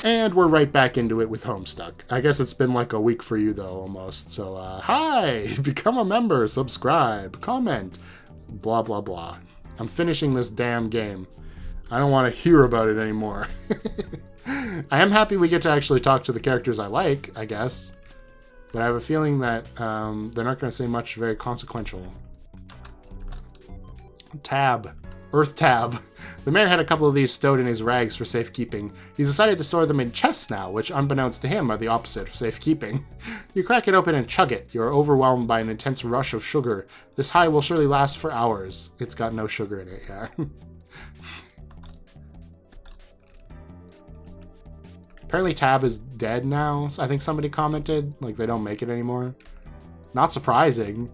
And we're right back into it with Homestuck. I guess it's been like a week for you, though, almost. So, hi! Become a member, subscribe, comment, blah, blah, blah. I'm finishing this damn game. I don't want to hear about it anymore. I am happy we get to actually talk to the characters I like, I guess. But I have a feeling that they're not going to say much very consequential. Tab. Earth tab. The mayor had a couple of these stowed in his rags for safekeeping. He's decided to store them in chests now, which, unbeknownst to him, are the opposite of safekeeping. You crack it open and chug it. You're overwhelmed by an intense rush of sugar. This high will surely last for hours. It's got no sugar in it, yeah. Apparently Tab is dead now. I think somebody commented, like, they don't make it anymore. Not surprising.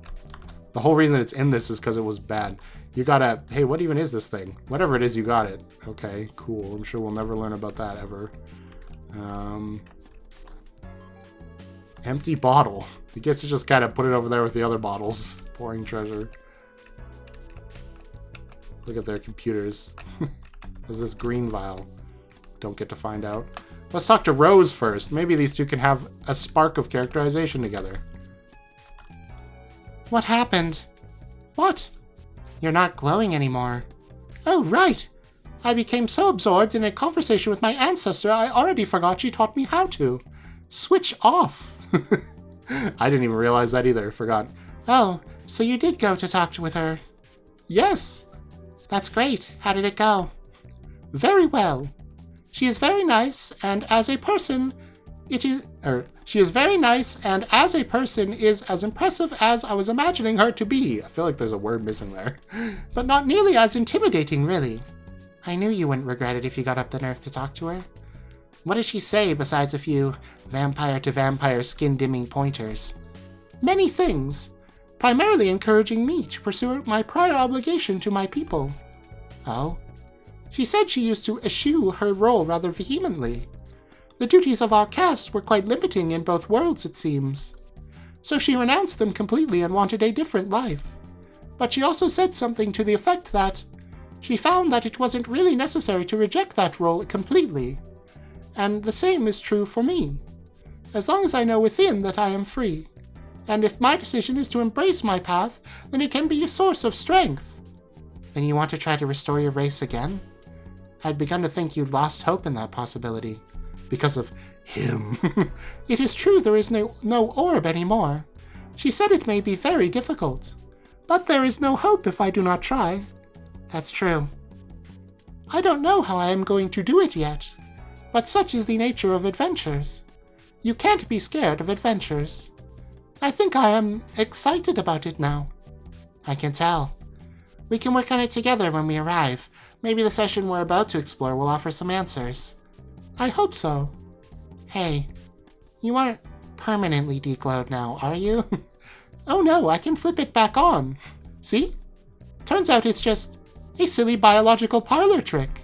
The whole reason it's in this is because it was bad. You gotta... Hey, what even is this thing? Whatever it is, you got it. Okay, cool. I'm sure we'll never learn about that ever. Empty bottle. He gets to just kind of put it over there with the other bottles. Pouring treasure. Look at their computers. There's this green vial. Don't get to find out. Let's talk to Rose first. Maybe these two can have a spark of characterization together. What happened? What? You're not glowing anymore. Oh, right. I became so absorbed in a conversation with my ancestor, I already forgot she taught me how to. Switch off. I didn't even realize that either. Forgot. Oh, so you did go to talk with her? Yes. That's great. How did it go? Very well. She is very nice, and as a person, she is very nice, and as a person is as impressive as I was imagining her to be. I feel like there's a word missing there. But not nearly as intimidating, really. I knew you wouldn't regret it if you got up the nerve to talk to her. What did she say besides a few vampire-to-vampire skin-dimming pointers? Many things. Primarily encouraging me to pursue my prior obligation to my people. Oh? She said she used to eschew her role rather vehemently. The duties of our caste were quite limiting in both worlds, it seems. So she renounced them completely and wanted a different life. But she also said something to the effect that she found that it wasn't really necessary to reject that role completely. And the same is true for me. As long as I know within that I am free. And if my decision is to embrace my path, then it can be a source of strength. Then you want to try to restore your race again? I'd begun to think you'd lost hope in that possibility. Because of him. It is true there is no orb anymore. She said it may be very difficult. But there is no hope if I do not try. That's true. I don't know how I am going to do it yet. But such is the nature of adventures. You can't be scared of adventures. I think I am excited about it now. I can tell. We can work on it together when we arrive. Maybe the session we're about to explore will offer some answers. I hope so. Hey, you aren't permanently deglowed now, are you? Oh no, I can flip it back on. See? Turns out it's just a silly biological parlor trick.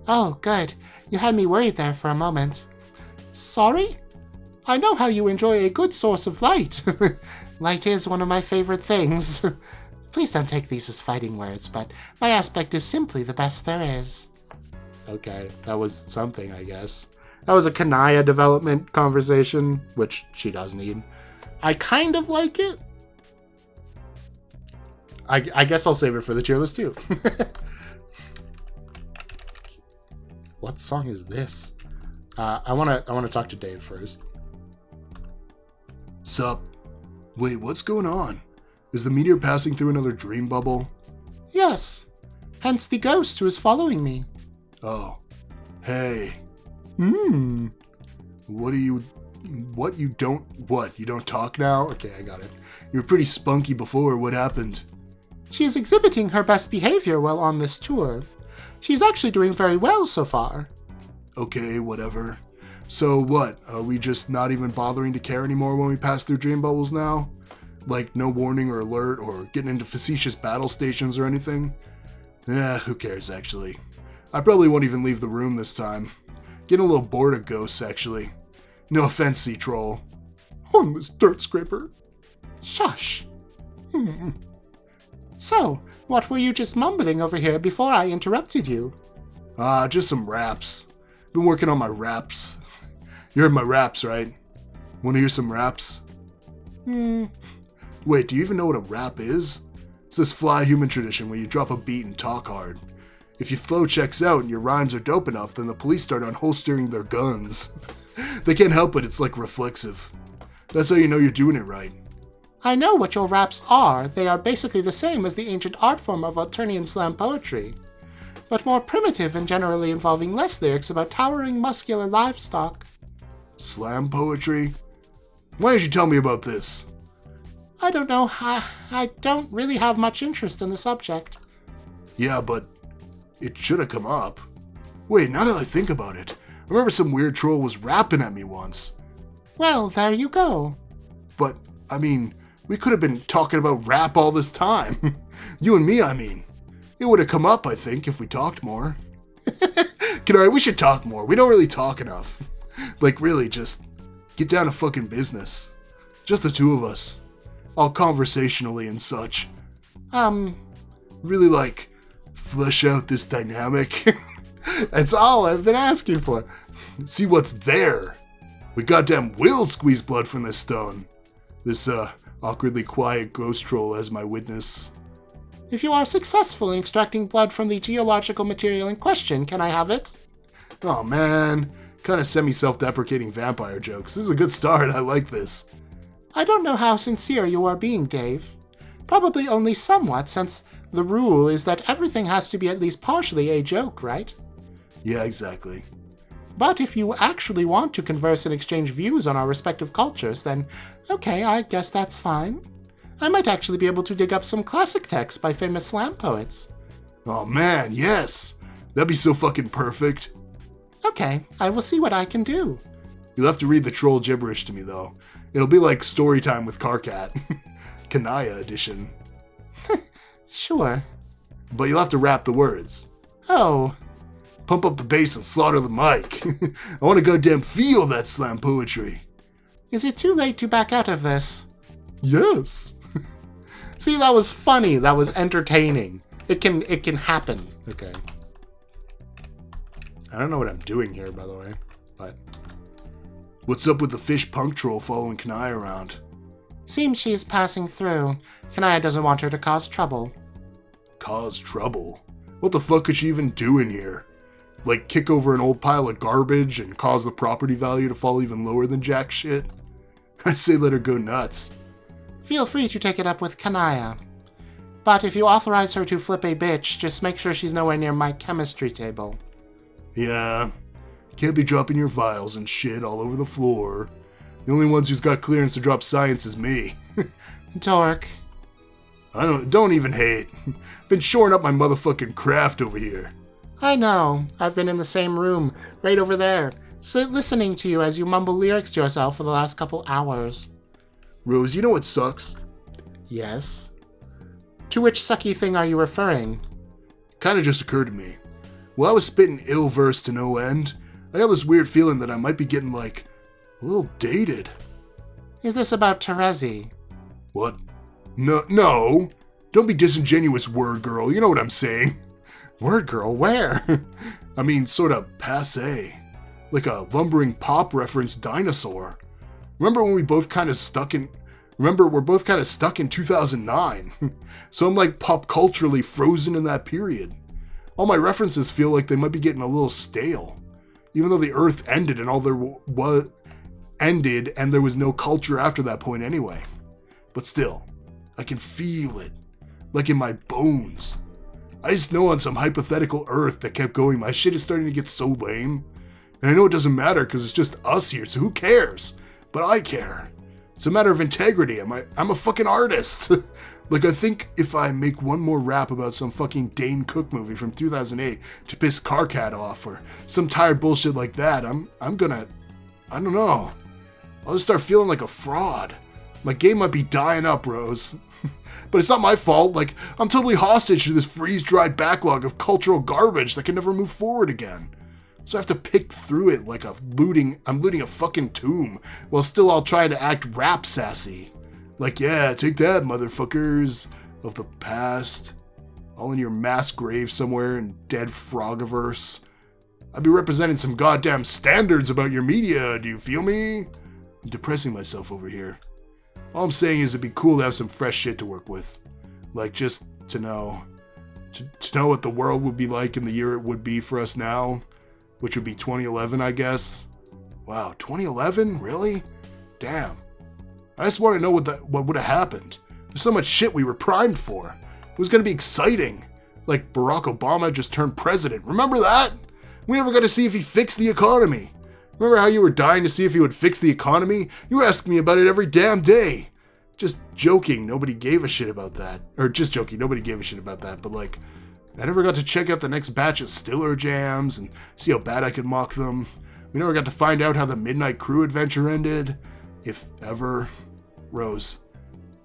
Oh, good. You had me worried there for a moment. Sorry? I know how you enjoy a good source of light. Light is one of my favorite things. Please don't take these as fighting words, but my aspect is simply the best there is. Okay, that was something, I guess. That was a Kanaya development conversation, which she does need. I kind of like it. I guess I'll save it for the tier list too. What song is this? I wanna talk to Dave first. Sup? Wait, what's going on? Is the meteor passing through another dream bubble? Yes. Hence the ghost who is following me. Oh. Hey. What you don't talk now? Okay, I got it. You were pretty spunky before. What happened? She is exhibiting her best behavior while on this tour. She's actually doing very well so far. Okay, whatever. So what? Are we just not even bothering to care anymore when we pass through dream bubbles now? Like no warning or alert or getting into facetious battle stations or anything? Who cares actually? I probably won't even leave the room this time. Getting a little bored of ghosts actually. No offense, C-Troll. harmless dirt scraper. Shush. So, what were you just mumbling over here before I interrupted you? Just some raps. Been working on my raps. You heard my raps, right? Want to hear some raps? Wait, do you even know what a rap is? It's this fly human tradition where you drop a beat and talk hard. If your flow checks out and your rhymes are dope enough, then the police start unholstering their guns. They can't help it, it's like reflexive. That's how you know you're doing it right. I know what your raps are. They are basically the same as the ancient art form of Alternian slam poetry, but more primitive and generally involving less lyrics about towering muscular livestock. Slam poetry? Why didn't you tell me about this? I don't know. I don't really have much interest in the subject. Yeah, but it should have come up. Wait, now that I think about it, I remember some weird troll was rapping at me once. Well, there you go. But, I mean, we could have been talking about rap all this time. You and me, I mean. It would have come up, I think, if we talked more. We should talk more. We don't really talk enough. Like, really, just get down to fucking business. Just the two of us. All conversationally and such. Really, like, flesh out this dynamic. That's all I've been asking for. See what's there. We goddamn will squeeze blood from this stone. This, awkwardly quiet ghost troll as my witness. If you are successful in extracting blood from the geological material in question, can I have it? Oh man, kind of semi-self-deprecating vampire jokes. This is a good start, I like this. I don't know how sincere you are being, Dave. Probably only somewhat, since the rule is that everything has to be at least partially a joke, right? Yeah, exactly. But if you actually want to converse and exchange views on our respective cultures, then okay, I guess that's fine. I might actually be able to dig up some classic texts by famous slam poets. Oh man, yes! That'd be so fucking perfect. Okay, I will see what I can do. You'll have to read the troll gibberish to me, though. It'll be like story time with Carcat. Kanaya edition. Sure. But you'll have to rap the words. Oh. Pump up the bass and slaughter the mic. I want to goddamn feel that slam poetry. Is it too late to back out of this? Yes. See, that was funny. That was entertaining. It can happen. Okay. I don't know what I'm doing here, by the way, but... What's up with the fish punk troll following Kanaya around? Seems she's passing through. Kanaya doesn't want her to cause trouble. Cause trouble? What the fuck could she even do in here? Like kick over an old pile of garbage and cause the property value to fall even lower than jack shit? I say let her go nuts. Feel free to take it up with Kanaya. But if you authorize her to flip a bitch, just make sure she's nowhere near my chemistry table. Yeah. Can't be dropping your vials and shit all over the floor. The only ones who's got clearance to drop science is me. Dork. Don't even hate. Been shoring up my motherfucking craft over here. I know. I've been in the same room, right over there, listening to you as you mumble lyrics to yourself for the last couple hours. Rose, you know what sucks? Yes? To which sucky thing are you referring? Kinda just occurred to me. While I was spitting ill verse to no end, I got this weird feeling that I might be getting, like, a little dated. Is this about Terezi? What? No. Don't be disingenuous, word girl. You know what I'm saying. Word girl, where? I mean, sorta passé. Like a lumbering pop reference dinosaur. Remember when we're both kind of stuck in 2009. So I'm like pop culturally frozen in that period. All my references feel like they might be getting a little stale. Even though the earth ended and all there was ended and there was no culture after that point anyway. But still, I can feel it. Like in my bones. I just know on some hypothetical earth that kept going, my shit is starting to get so lame. And I know it doesn't matter because it's just us here, so who cares? But I care. It's a matter of integrity. I'm a fucking artist. Like, I think if I make one more rap about some fucking Dane Cook movie from 2008 to piss Carcat off or some tired bullshit like that, I don't know. I'll just start feeling like a fraud. My game might be dying up, Rose. But it's not my fault. Like, I'm totally hostage to this freeze-dried backlog of cultural garbage that can never move forward again. So I have to pick through it like I'm looting a fucking tomb, while still all trying to act rap sassy. Like, yeah, take that, motherfuckers of the past. All in your mass grave somewhere in dead Frogiverse. I'd be representing some goddamn standards about your media, do you feel me? I'm depressing myself over here. All I'm saying is it'd be cool to have some fresh shit to work with. Like, just to know. To know what the world would be like in the year it would be for us now. Which would be 2011, I guess. Wow, 2011? Really? Damn. I just want to know what would have happened. There's so much shit we were primed for. It was going to be exciting. Like Barack Obama just turned president. Remember that? We never got to see if he fixed the economy. Remember how you were dying to see if he would fix the economy? You were asking me about it every damn day. Just joking, nobody gave a shit about that. Or just joking, nobody gave a shit about that. But like, I never got to check out the next batch of Stiller jams and see how bad I could mock them. We never got to find out how the Midnight Crew adventure ended. If ever. Rose?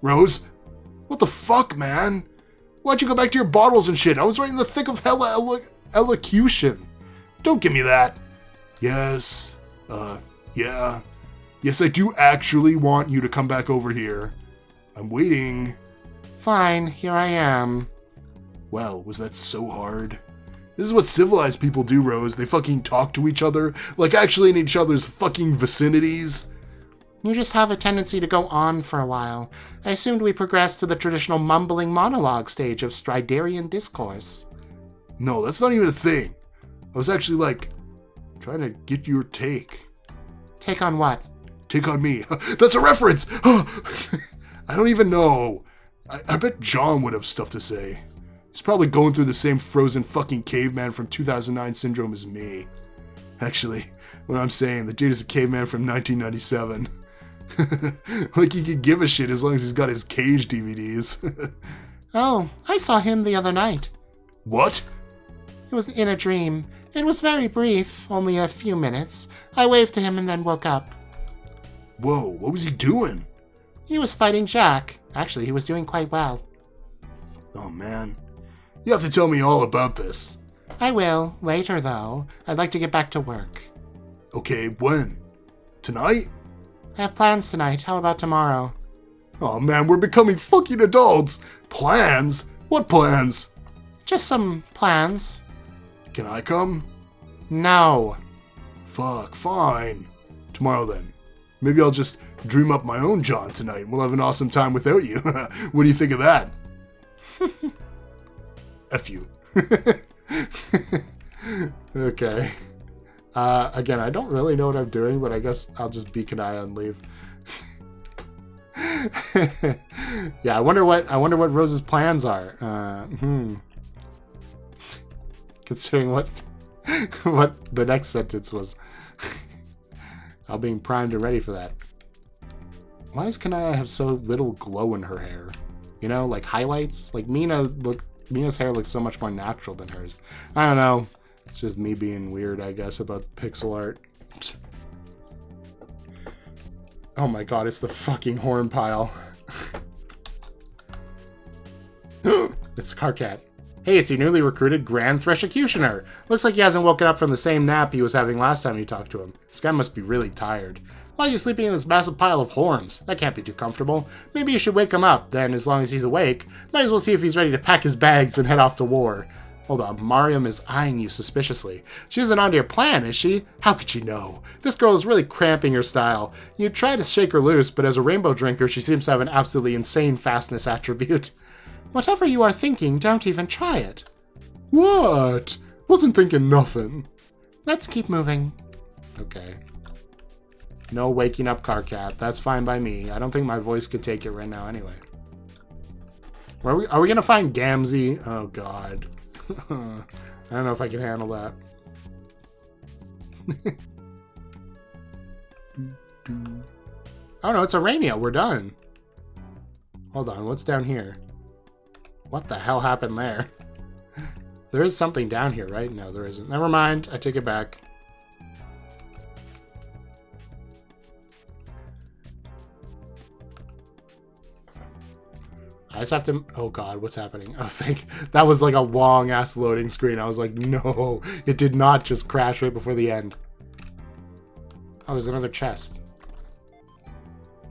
What the fuck, man? Why'd you go back to your bottles and shit? I was right in the thick of hella elocution. Don't give me that. Yes. Yeah. Yes, I do actually want you to come back over here. I'm waiting. Fine, here I am. Wow, was that so hard? This is what civilized people do, Rose. They fucking talk to each other, like actually in each other's fucking vicinities. You just have a tendency to go on for a while. I assumed we progressed to the traditional mumbling monologue stage of Stridarian discourse. No, that's not even a thing. I was actually, like, trying to get your take. Take on what? Take on me. That's a reference! I don't even know. I bet John would have stuff to say. He's probably going through the same frozen fucking caveman from 2009 syndrome as me. Actually, what I'm saying, the dude is a caveman from 1997. Like he could give a shit as long as he's got his Cage DVDs. Oh, I saw him the other night. What? It was in a dream. It was very brief, only a few minutes. I waved to him and then woke up. Whoa, what was he doing? He was fighting Jack. Actually, he was doing quite well. Oh man. You have to tell me all about this. I will, later though. I'd like to get back to work. Okay, when? Tonight? I have plans tonight. How about tomorrow? Oh man, we're becoming fucking adults. Plans? What plans? Just some plans. Can I come? No. Fuck, fine. Tomorrow then. Maybe I'll just dream up my own John tonight and we'll have an awesome time without you. What do you think of that? F you. Okay. Again, I don't really know what I'm doing, but I guess I'll just beak an eye and leave. Yeah, I wonder what Rose's plans are. Considering what the next sentence was. I'm being primed and ready for that. Why does Kanaya have so little glow in her hair? You know, like highlights? Like Mina's hair looks so much more natural than hers. I don't know. It's just me being weird, I guess, about pixel art. Oh my god, it's the fucking horn pile. It's Carcat. Hey, it's your newly recruited Grand Threshocutioner. Looks like he hasn't woken up from the same nap he was having last time you talked to him. This guy must be really tired. Why are you sleeping in this massive pile of horns? That can't be too comfortable. Maybe you should wake him up, then as long as he's awake, might as well see if he's ready to pack his bags and head off to war. Hold on, Mariam is eyeing you suspiciously. She isn't onto your plan, is she? How could she know? This girl is really cramping your style. You try to shake her loose, but as a rainbow drinker, she seems to have an absolutely insane fastness attribute. Whatever you are thinking, don't even try it. What? Wasn't thinking nothing. Let's keep moving. Okay. No waking up, Carcat. That's fine by me. I don't think my voice could take it right now anyway. Are we gonna find Gamzee? Oh god. I don't know if I can handle that. Oh no, it's Arania. We're done. Hold on, what's down here? What the hell happened there? There is something down here, right? No, there isn't. Never mind. I take it back. I just have to... Oh, God, what's happening? Oh, that was like a long-ass loading screen. I was like, no, it did not just crash right before the end. Oh, there's another chest.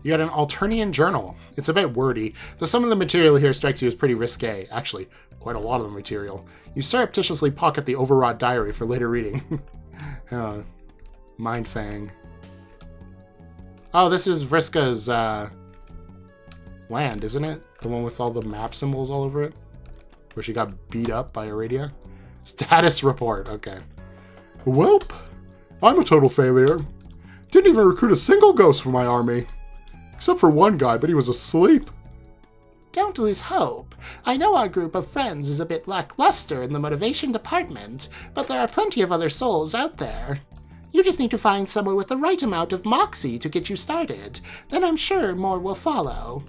You got an Alternian journal. It's a bit wordy, though some of the material here strikes you as pretty risque. Actually, quite a lot of the material. You surreptitiously pocket the overwrought diary for later reading. Mindfang. Oh, this is Vriska's land, isn't it? The one with all the map symbols all over it? Where she got beat up by Aradia? Status report, okay. Welp, I'm a total failure. Didn't even recruit a single ghost for my army. Except for one guy, but he was asleep. Don't lose hope. I know our group of friends is a bit lackluster in the motivation department, but there are plenty of other souls out there. You just need to find someone with the right amount of moxie to get you started. Then I'm sure more will follow.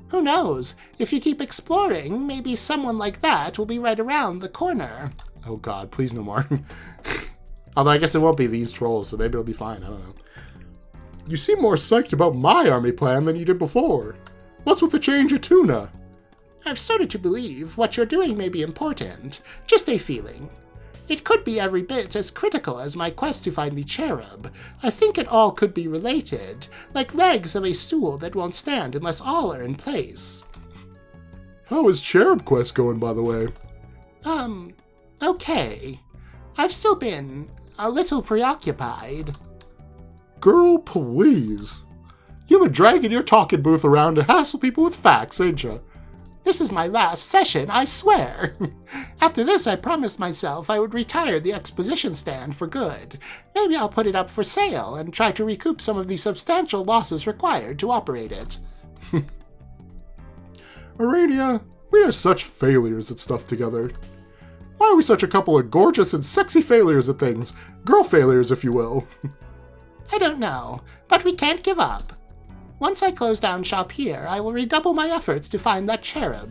Who knows? If you keep exploring, maybe someone like that will be right around the corner. Oh God, please no more. Although I guess it won't be these trolls, so maybe it'll be fine. I don't know. You seem more psyched about my army plan than you did before. What's with the change of tuna? I've started to believe what you're doing may be important. Just a feeling. It could be every bit as critical as my quest to find the cherub. I think it all could be related, like legs of a stool that won't stand unless all are in place. How is Cherub Quest going, by the way? Okay. I've still been a little preoccupied. Girl, please. You've been dragging your talking booth around to hassle people with facts, ain't ya? This is my last session, I swear. After this, I promised myself I would retire the exposition stand for good. Maybe I'll put it up for sale and try to recoup some of the substantial losses required to operate it. Aradia, we are such failures at stuff together. Why are we such a couple of gorgeous and sexy failures at things? Girl failures, if you will. I don't know, but we can't give up. Once I close down shop here, I will redouble my efforts to find that cherub.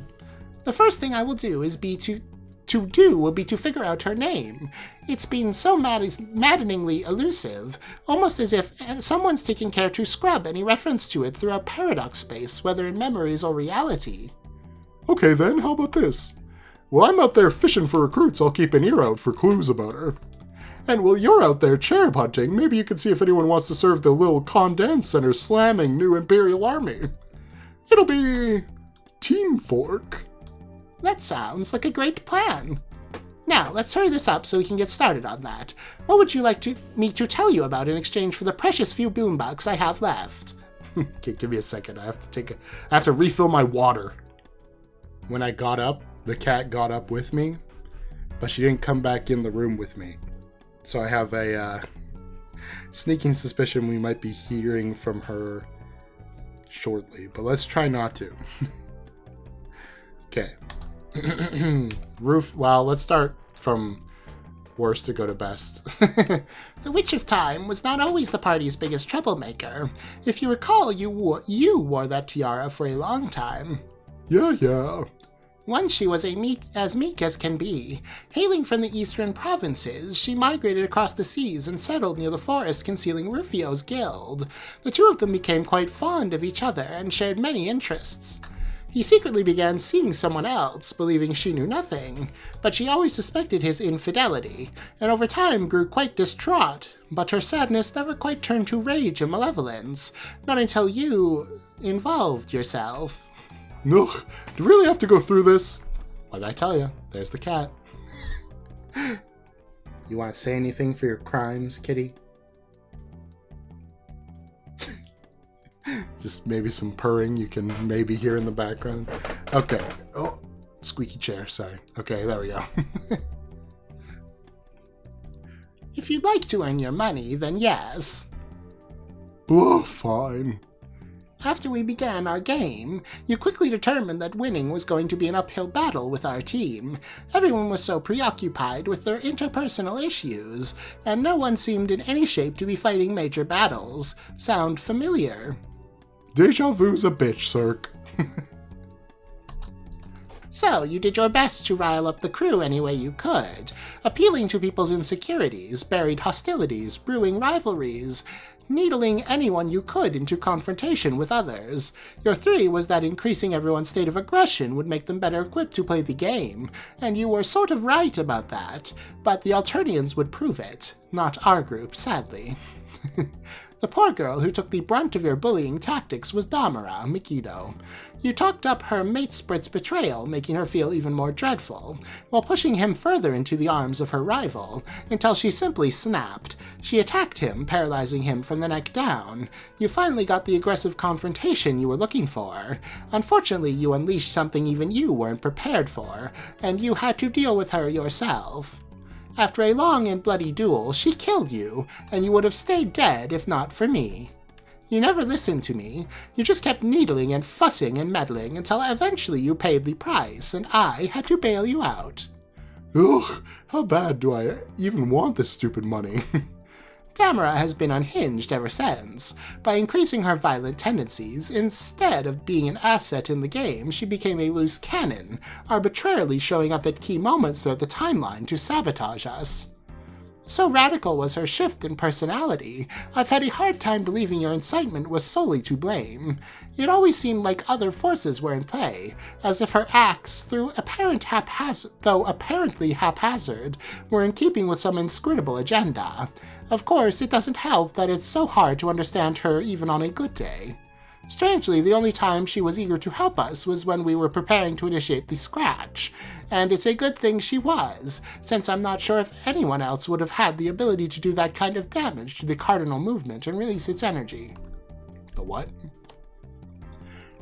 The first thing I will do will be to figure out her name. It's been so maddeningly elusive, almost as if someone's taking care to scrub any reference to it through a paradox space, whether in memories or reality. Okay then, how about this? While I'm out there fishing for recruits, I'll keep an ear out for clues about her. And while you're out there cherub hunting, maybe you can see if anyone wants to serve the little Condance Center slamming new Imperial Army. It'll be Team Fork. That sounds like a great plan. Now, let's hurry this up so we can get started on that. What would you like me to tell you about in exchange for the precious few boombucks I have left? Okay, give me a second. I have to refill my water. When I got up, the cat got up with me, but she didn't come back in the room with me. So I have a sneaking suspicion we might be hearing from her shortly, but let's try not to. Okay. Well, let's start from worst to go to best. The Witch of Time was not always the party's biggest troublemaker. If you recall, you wore that tiara for a long time. Yeah. Once she was as meek as can be. Hailing from the eastern provinces, she migrated across the seas and settled near the forest concealing Rufio's guild. The two of them became quite fond of each other and shared many interests. He secretly began seeing someone else, believing she knew nothing, but she always suspected his infidelity, and over time grew quite distraught, but her sadness never quite turned to rage and malevolence, not until you involved yourself. Ugh, do we really have to go through this? What did I tell you? There's the cat. You want to say anything for your crimes, kitty? Just maybe some purring you can maybe hear in the background. Okay. Oh, squeaky chair, sorry. Okay, there we go. If you'd like to earn your money, then yes. Oh, fine. After we began our game, you quickly determined that winning was going to be an uphill battle with our team. Everyone was so preoccupied with their interpersonal issues, and no one seemed in any shape to be fighting major battles. Sound familiar? Deja vu's a bitch, Cirque. So, you did your best to rile up the crew any way you could, appealing to people's insecurities, buried hostilities, brewing rivalries. needling anyone you could into confrontation with others. Your theory was that increasing everyone's state of aggression would make them better equipped to play the game, and you were sort of right about that, but the Alternians would prove it. Not our group, sadly. The poor girl who took the brunt of your bullying tactics was Damara, Mikido. You talked up her mate Sprit's betrayal, making her feel even more dreadful, while pushing him further into the arms of her rival, until she simply snapped. She attacked him, paralyzing him from the neck down. You finally got the aggressive confrontation you were looking for. Unfortunately, you unleashed something even you weren't prepared for, and you had to deal with her yourself. After a long and bloody duel, she killed you, and you would have stayed dead if not for me. You never listened to me. You just kept needling and fussing and meddling until eventually you paid the price, and I had to bail you out. Ugh, how bad do I even want this stupid money? Damara has been unhinged ever since. By increasing her violent tendencies, instead of being an asset in the game, she became a loose cannon, arbitrarily showing up at key moments throughout the timeline to sabotage us. So radical was her shift in personality, I've had a hard time believing your incitement was solely to blame. It always seemed like other forces were in play, as if her acts, though apparently haphazard, were in keeping with some inscrutable agenda. Of course, it doesn't help that it's so hard to understand her even on a good day. Strangely, the only time she was eager to help us was when we were preparing to initiate the scratch, and it's a good thing she was, since I'm not sure if anyone else would have had the ability to do that kind of damage to the cardinal movement and release its energy. The what?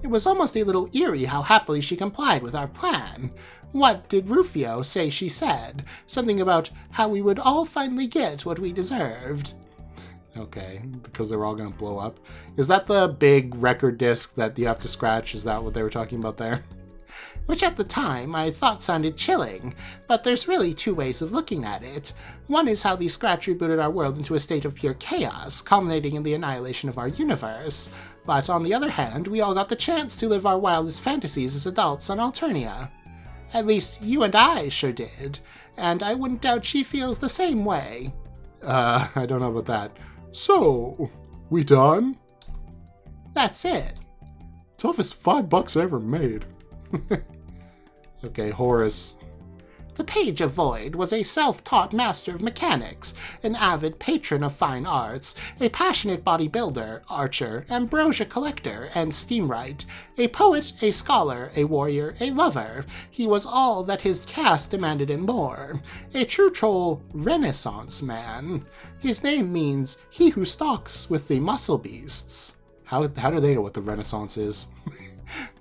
It was almost a little eerie how happily she complied with our plan. What did Rufio say she said? Something about how we would all finally get what we deserved. Okay, because they're all going to blow up. Is that the big record disc that you have to scratch? Is that what they were talking about there? Which at the time I thought sounded chilling, but there's really two ways of looking at it. One is how the scratch rebooted our world into a state of pure chaos, culminating in the annihilation of our universe. But on the other hand, we all got the chance to live our wildest fantasies as adults on Alternia. At least you and I sure did, and I wouldn't doubt she feels the same way. I don't know about that. So, we done? That's it. Toughest $5 I ever made. Okay, Horace. The Page of Void was a self-taught master of mechanics, an avid patron of fine arts, a passionate bodybuilder, archer, ambrosia collector, and steamwright, a poet, a scholar, a warrior, a lover. He was all that his caste demanded and more. A true troll Renaissance man. His name means he who stalks with the muscle beasts. How do they know what the Renaissance is?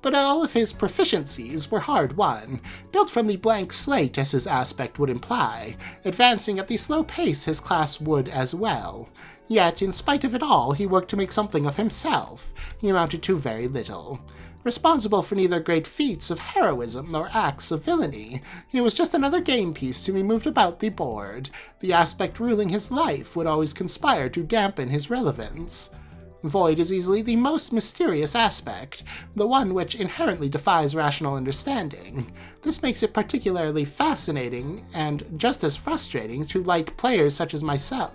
But all of his proficiencies were hard-won, built from the blank slate as his aspect would imply, advancing at the slow pace his class would as well. Yet, in spite of it all, he worked to make something of himself. He amounted to very little. Responsible for neither great feats of heroism nor acts of villainy, he was just another game piece to be moved about the board. The aspect ruling his life would always conspire to dampen his relevance. Void is easily the most mysterious aspect, the one which inherently defies rational understanding. This makes it particularly fascinating and just as frustrating to light players such as myself.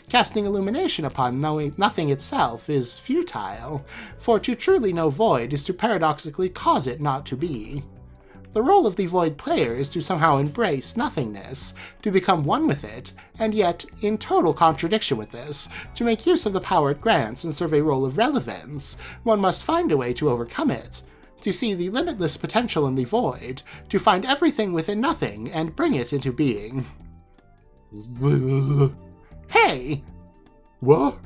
Casting illumination upon knowing nothing itself is futile, for to truly know Void is to paradoxically cause it not to be. The role of the Void player is to somehow embrace nothingness, to become one with it, and yet, in total contradiction with this, to make use of the power it grants and serve a role of relevance, one must find a way to overcome it. To see the limitless potential in the Void, to find everything within nothing and bring it into being. Hey! What?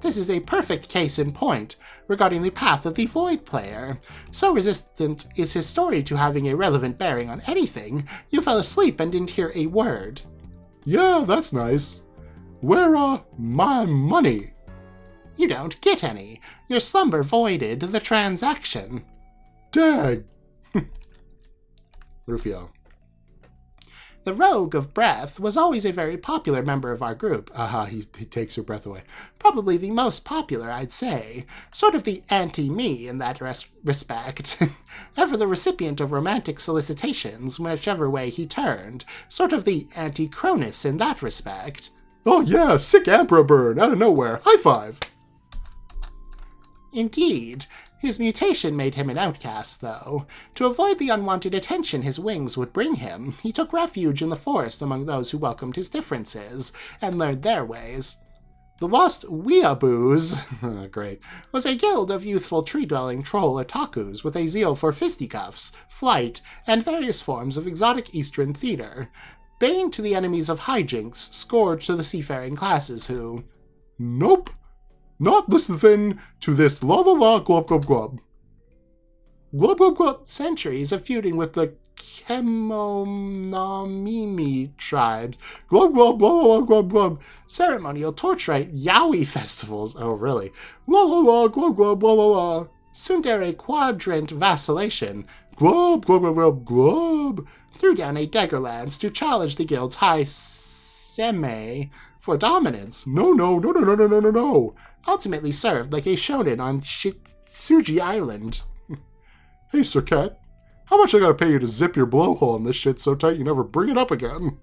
This is a perfect case in point regarding the path of the Void player. So resistant is his story to having a relevant bearing on anything, you fell asleep and didn't hear a word. Yeah, that's nice. Where are my money? You don't get any. Your slumber voided the transaction. Dag. Rufio. The Rogue of Breath was always a very popular member of our group. He takes your breath away. Probably the most popular, I'd say. Sort of the anti-me in that respect. Ever the recipient of romantic solicitations, whichever way he turned. Sort of the anti-Cronus in that respect. Oh yeah, sick Emperor burn out of nowhere. High five. Indeed. His mutation made him an outcast, though. To avoid the unwanted attention his wings would bring him, he took refuge in the forest among those who welcomed his differences, and learned their ways. The Lost Weeaboos, great, was a guild of youthful tree-dwelling troll otakus with a zeal for fisticuffs, flight, and various forms of exotic Eastern theater. Bane to the enemies of hijinks, scourge to the seafaring classes who... Nope. Not listening to this la la la glub glub glub. Glub glub glub. Centuries of feuding with the Chemonomimi tribes. Glub glub glub glub glub glub. Ceremonial torchlight Yowie festivals. Oh, really? La la la glub glub glub la. Tsundere quadrant vacillation. Glub glub glub glub glub. Threw down a Daggerlands to challenge the guild's high seme for dominance. No. Ultimately served like a shonen on Shitsuji Island. Hey, Sir Cat. How much I gotta pay you to zip your blowhole in this shit so tight you never bring it up again?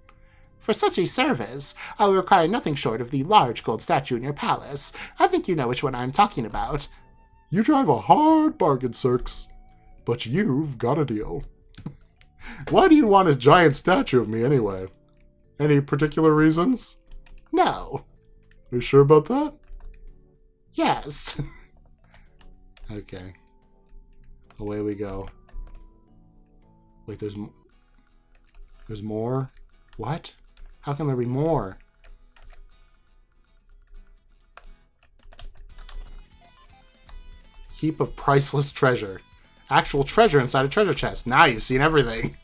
For such a service, I will require nothing short of the large gold statue in your palace. I think you know which one I'm talking about. You drive a hard bargain, Cirx. But you've got a deal. Why do you want a giant statue of me anyway? Any particular reasons? No. Are you sure about that? Yes. Okay. Away we go. Wait, there's more? What? How can there be more? Heap of priceless treasure. Actual treasure inside a treasure chest. Now you've seen everything.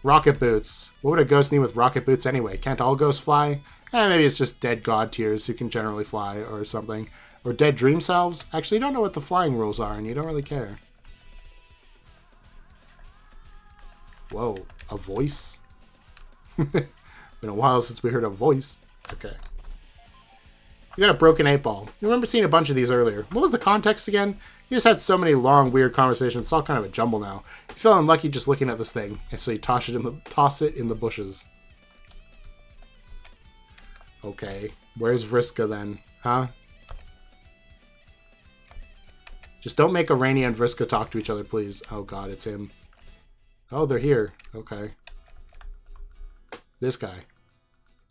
Rocket boots. What would a ghost need with rocket boots anyway? Can't all ghosts fly? Maybe it's just dead god tiers who can generally fly or something. Or dead dream selves. Actually, you don't know what the flying rules are and you don't really care. Whoa, a voice? Been a while since we heard a voice. Okay. You got a broken 8-ball. You remember seeing a bunch of these earlier. What was the context again? You just had so many long, weird conversations. It's all kind of a jumble now. You feel unlucky just looking at this thing, and so you toss it in the bushes. Okay. Where's Vriska then? Huh? Just don't make Arania and Vriska talk to each other, please. Oh god, it's him. Oh, they're here. Okay. This guy.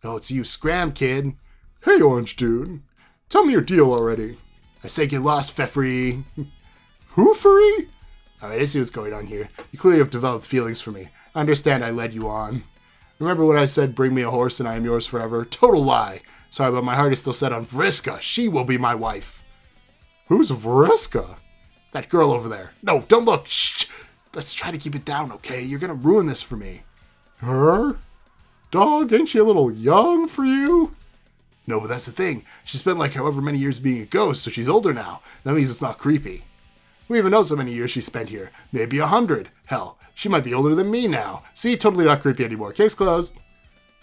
Oh, it's you, Scram, kid. Hey, Orange Dude. Tell me your deal already. I say get lost, Feffrey. Hoofery? Alright, I see what's going on here. You clearly have developed feelings for me. I understand I led you on. Remember when I said bring me a horse and I am yours forever? Total lie. Sorry, but my heart is still set on Vriska. She will be my wife. Who's Vriska? That girl over there. No, don't look. Shh. Let's try to keep it down, okay? You're gonna ruin this for me. Her? Dog, ain't she a little young for you? No, but that's the thing. She spent like however many years being a ghost, so she's older now. That means it's not creepy. We even know so many years she spent here. Maybe 100. Hell, she might be older than me now. See, totally not creepy anymore. Case closed.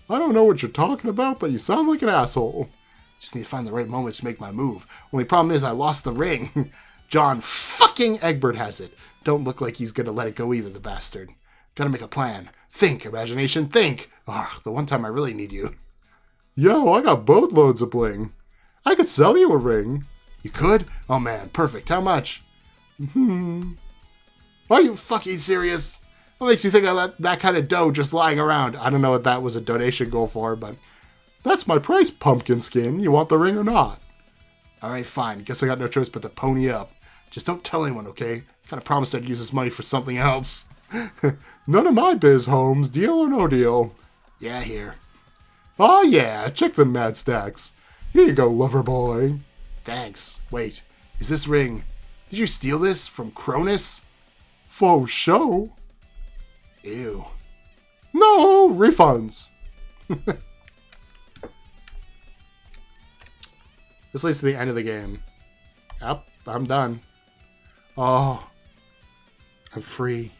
I don't know what you're talking about, but you sound like an asshole. Just need to find the right moment to make my move. Only problem is I lost the ring. John fucking Egbert has it. Don't look like he's gonna let it go either, the bastard. Gotta make a plan. Think, imagination, think. Ugh, the one time I really need you. Yo, I got boatloads of bling. I could sell you a ring. You could? Oh man, perfect. How much? Are you fucking serious? What makes you think I let that kind of dough just lying around? I don't know what that was a donation goal for, but... That's my price, pumpkin skin. You want the ring or not? Alright, fine. Guess I got no choice but to pony up. Just don't tell anyone, okay? Kinda promised I'd use this money for something else. None of my biz, Holmes. Deal or no deal? Yeah, here. Oh yeah, check the mad stacks. Here you go, lover boy. Thanks. Wait, is this ring... Did you steal this from Cronus? Faux show? Ew. No refunds. This leads to the end of the game. Yep, I'm done. Oh, I'm free.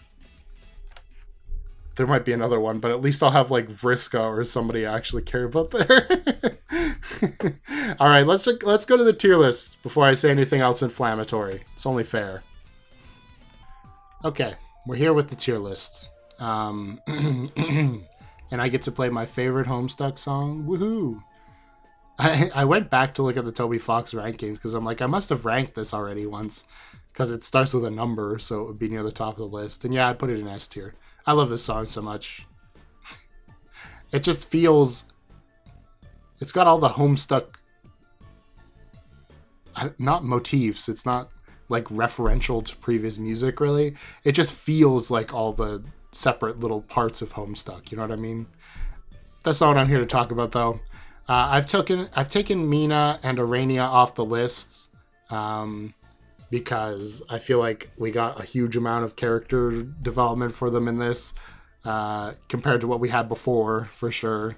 There might be another one, but at least I'll have like Vriska or somebody I actually care about there. All right, let's go to the tier list before I say anything else inflammatory. It's only fair. Okay, we're here with the tier list. And I get to play my favorite Homestuck song. Woohoo! I went back to look at the Toby Fox rankings because I'm like, I must have ranked this already once because it starts with a number, so it would be near the top of the list. And yeah, I put it in S tier. I love this song so much. It just feels... It's got all the Homestuck... Not motifs. It's not like referential to previous music, really. It just feels like all the separate little parts of Homestuck. You know what I mean? That's not what I'm here to talk about, though. I've taken Mina and Arania off the lists because I feel like we got a huge amount of character development for them in this compared to what we had before, for sure.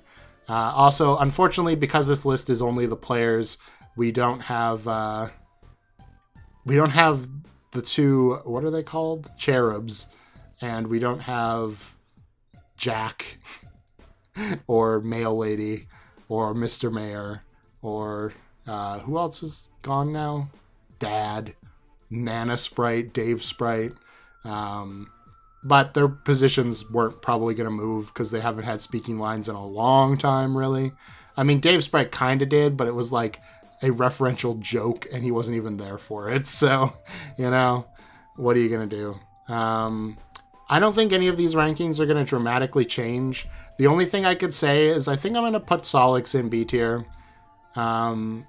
Also, unfortunately, because this list is only the players, we don't have the two, what are they called? Cherubs, and we don't have Jack or Mail Lady or Mr. Mayor or who else is gone now? Dad, Nana Sprite, Dave Sprite. But their positions weren't probably going to move because they haven't had speaking lines in a long time, really. I mean, Dave Sprite kind of did, but it was like a referential joke and he wasn't even there for it. So, you know, what are you going to do? I don't think any of these rankings are going to dramatically change. The only thing I could say is I think I'm going to put Solix in B tier. I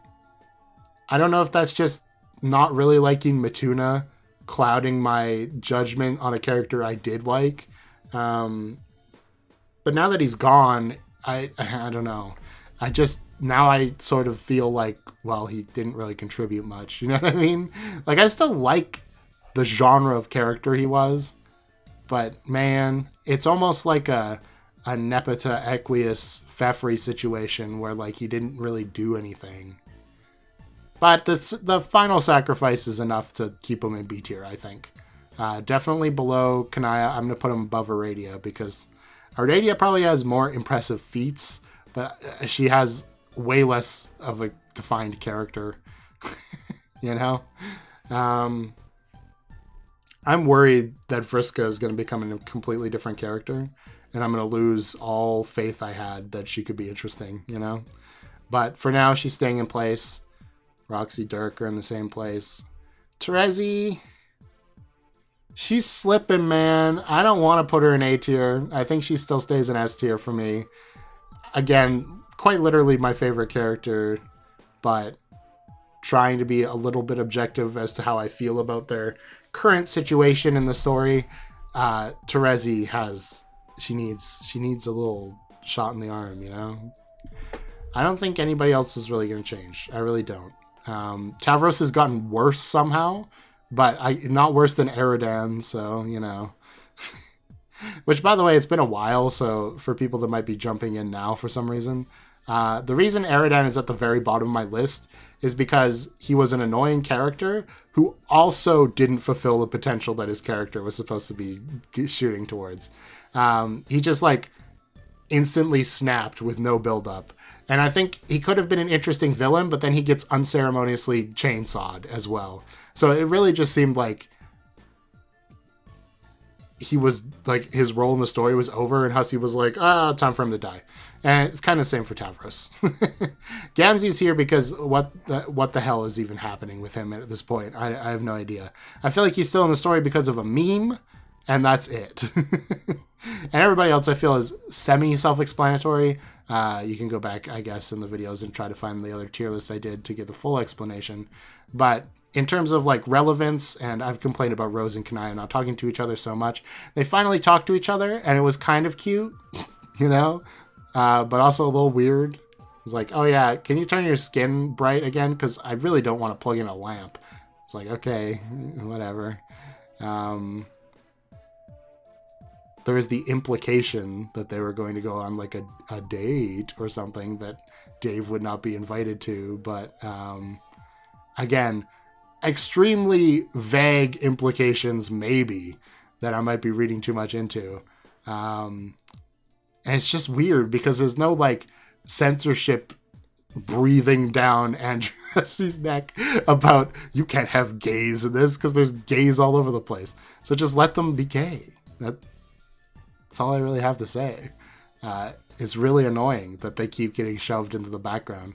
don't know if that's just not really liking Matuna clouding my judgment on a character I did like. But now that he's gone, I don't know. Now I sort of feel like, well, he didn't really contribute much. You know what I mean? Like, I still like the genre of character he was. But, man, it's almost like a Nepeta Equius Fefri situation where, like, he didn't really do anything. But the final sacrifice is enough to keep him in B tier, I think. Definitely below Kanaya. I'm going to put him above Aradia because Aradia probably has more impressive feats, but she has way less of a defined character. You know? I'm worried that Vriska is going to become a completely different character, and I'm going to lose all faith I had that she could be interesting, you know? But for now, she's staying in place. Roxy, Dirk are in the same place. Terezi, she's slipping, man. I don't want to put her in A tier. I think she still stays in S tier for me. Again, quite literally my favorite character, but trying to be a little bit objective as to how I feel about their current situation in the story. Terezi she needs a little shot in the arm, you know? I don't think anybody else is really going to change. I really don't. Tavros has gotten worse somehow, but not worse than Eridan, so, you know. Which, by the way, it's been a while, so for people that might be jumping in now for some reason, the reason Eridan is at the very bottom of my list is because he was an annoying character who also didn't fulfill the potential that his character was supposed to be shooting towards. He just, like, instantly snapped with no build-up. And I think he could have been an interesting villain, but then he gets unceremoniously chainsawed as well. So it really just seemed like he was, like, his role in the story was over, and Hussey was like, time for him to die. And it's kind of the same for Tavros. Gamzee's here because what the hell is even happening with him at this point? I have no idea. I feel like he's still in the story because of a meme, and that's it. And everybody else I feel is semi-self-explanatory. You can go back, I guess, in the videos and try to find the other tier list I did to get the full explanation. But in terms of, like, relevance, and I've complained about Rose and Kanaya not talking to each other so much, they finally talked to each other, and it was kind of cute, you know? But also a little weird. It's like, oh yeah, can you turn your skin bright again? Because I really don't want to plug in a lamp. It's like, okay, whatever. There was the implication that they were going to go on, like, a date or something that Dave would not be invited to. But, again, extremely vague implications, maybe, that I might be reading too much into. And it's just weird because there's no, like, censorship breathing down Andrew's neck about you can't have gays in this because there's gays all over the place. So just let them be gay. That's all I really have to say. is really annoying that they keep getting shoved into the background.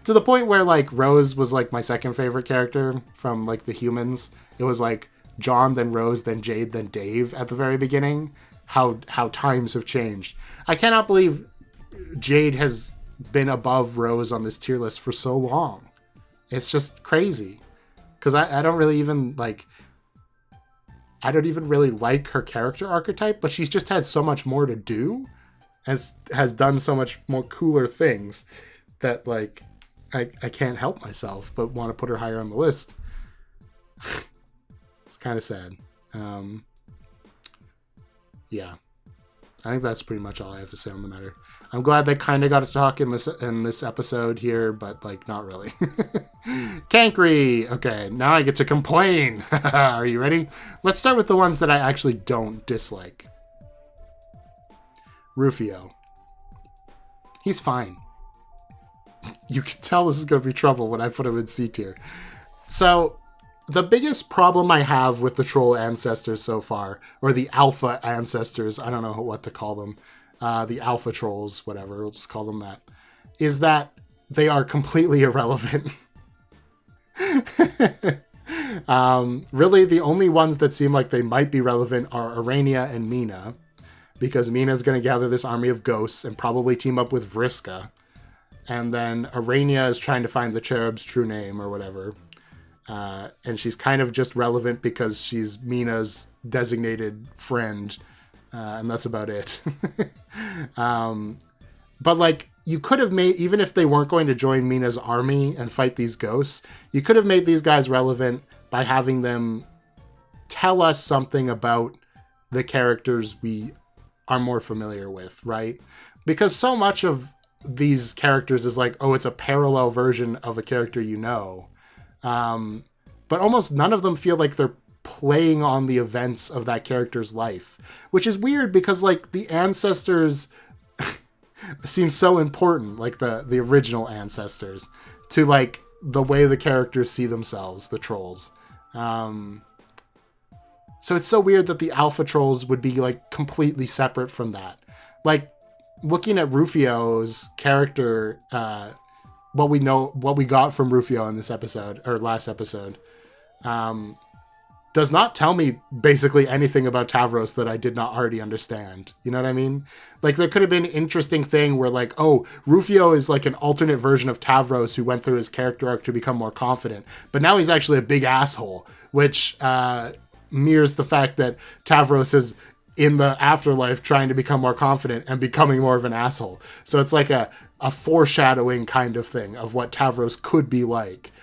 To the point where, like, Rose was, like, my second favorite character from, like, the humans. It was, like, John, then Rose, then Jade, then Dave at the very beginning. How times have changed. I cannot believe Jade has been above Rose on this tier list for so long. It's just crazy. Because I don't really even, like... I don't even really like her character archetype, but she's just had so much more to do. Has done so much more cooler things that, like... I can't help myself but want to put her higher on the list. It's kind of sad. Yeah. I think that's pretty much all I have to say on the matter. I'm glad they kind of got to talk in this episode here, but, like, not really. Cankry! Okay, now I get to complain. Are you ready? Let's start with the ones that I actually don't dislike. Rufio. He's fine. You can tell this is going to be trouble when I put him in C tier. So, the biggest problem I have with the troll ancestors so far, or the alpha ancestors, I don't know what to call them, the alpha trolls, whatever, we'll just call them that, is that they are completely irrelevant. Really, the only ones that seem like they might be relevant are Arania and Mina, because Mina's going to gather this army of ghosts and probably team up with Vriska. And then Arania is trying to find the cherub's true name or whatever. And she's kind of just relevant because she's Mina's designated friend. And that's about it. But, like, you could have made, even if they weren't going to join Mina's army and fight these ghosts, you could have made these guys relevant by having them tell us something about the characters we are more familiar with, right? Because so much of these characters is like, oh, it's a parallel version of a character you know. But almost none of them feel like they're playing on the events of that character's life, which is weird because, like, the ancestors seem so important, like the original ancestors, to, like, the way the characters see themselves, the trolls. So it's so weird that the alpha trolls would be, like, completely separate from that. Like, looking at Rufio's character, what we got from Rufio in this episode, or last episode, does not tell me basically anything about Tavros that I did not already understand. You know what I mean? Like, there could have been an interesting thing where, like, oh, Rufio is like an alternate version of Tavros who went through his character arc to become more confident, but now he's actually a big asshole, which mirrors the fact that Tavros is in the afterlife trying to become more confident and becoming more of an asshole. So it's like a foreshadowing kind of thing of what Tavros could be like.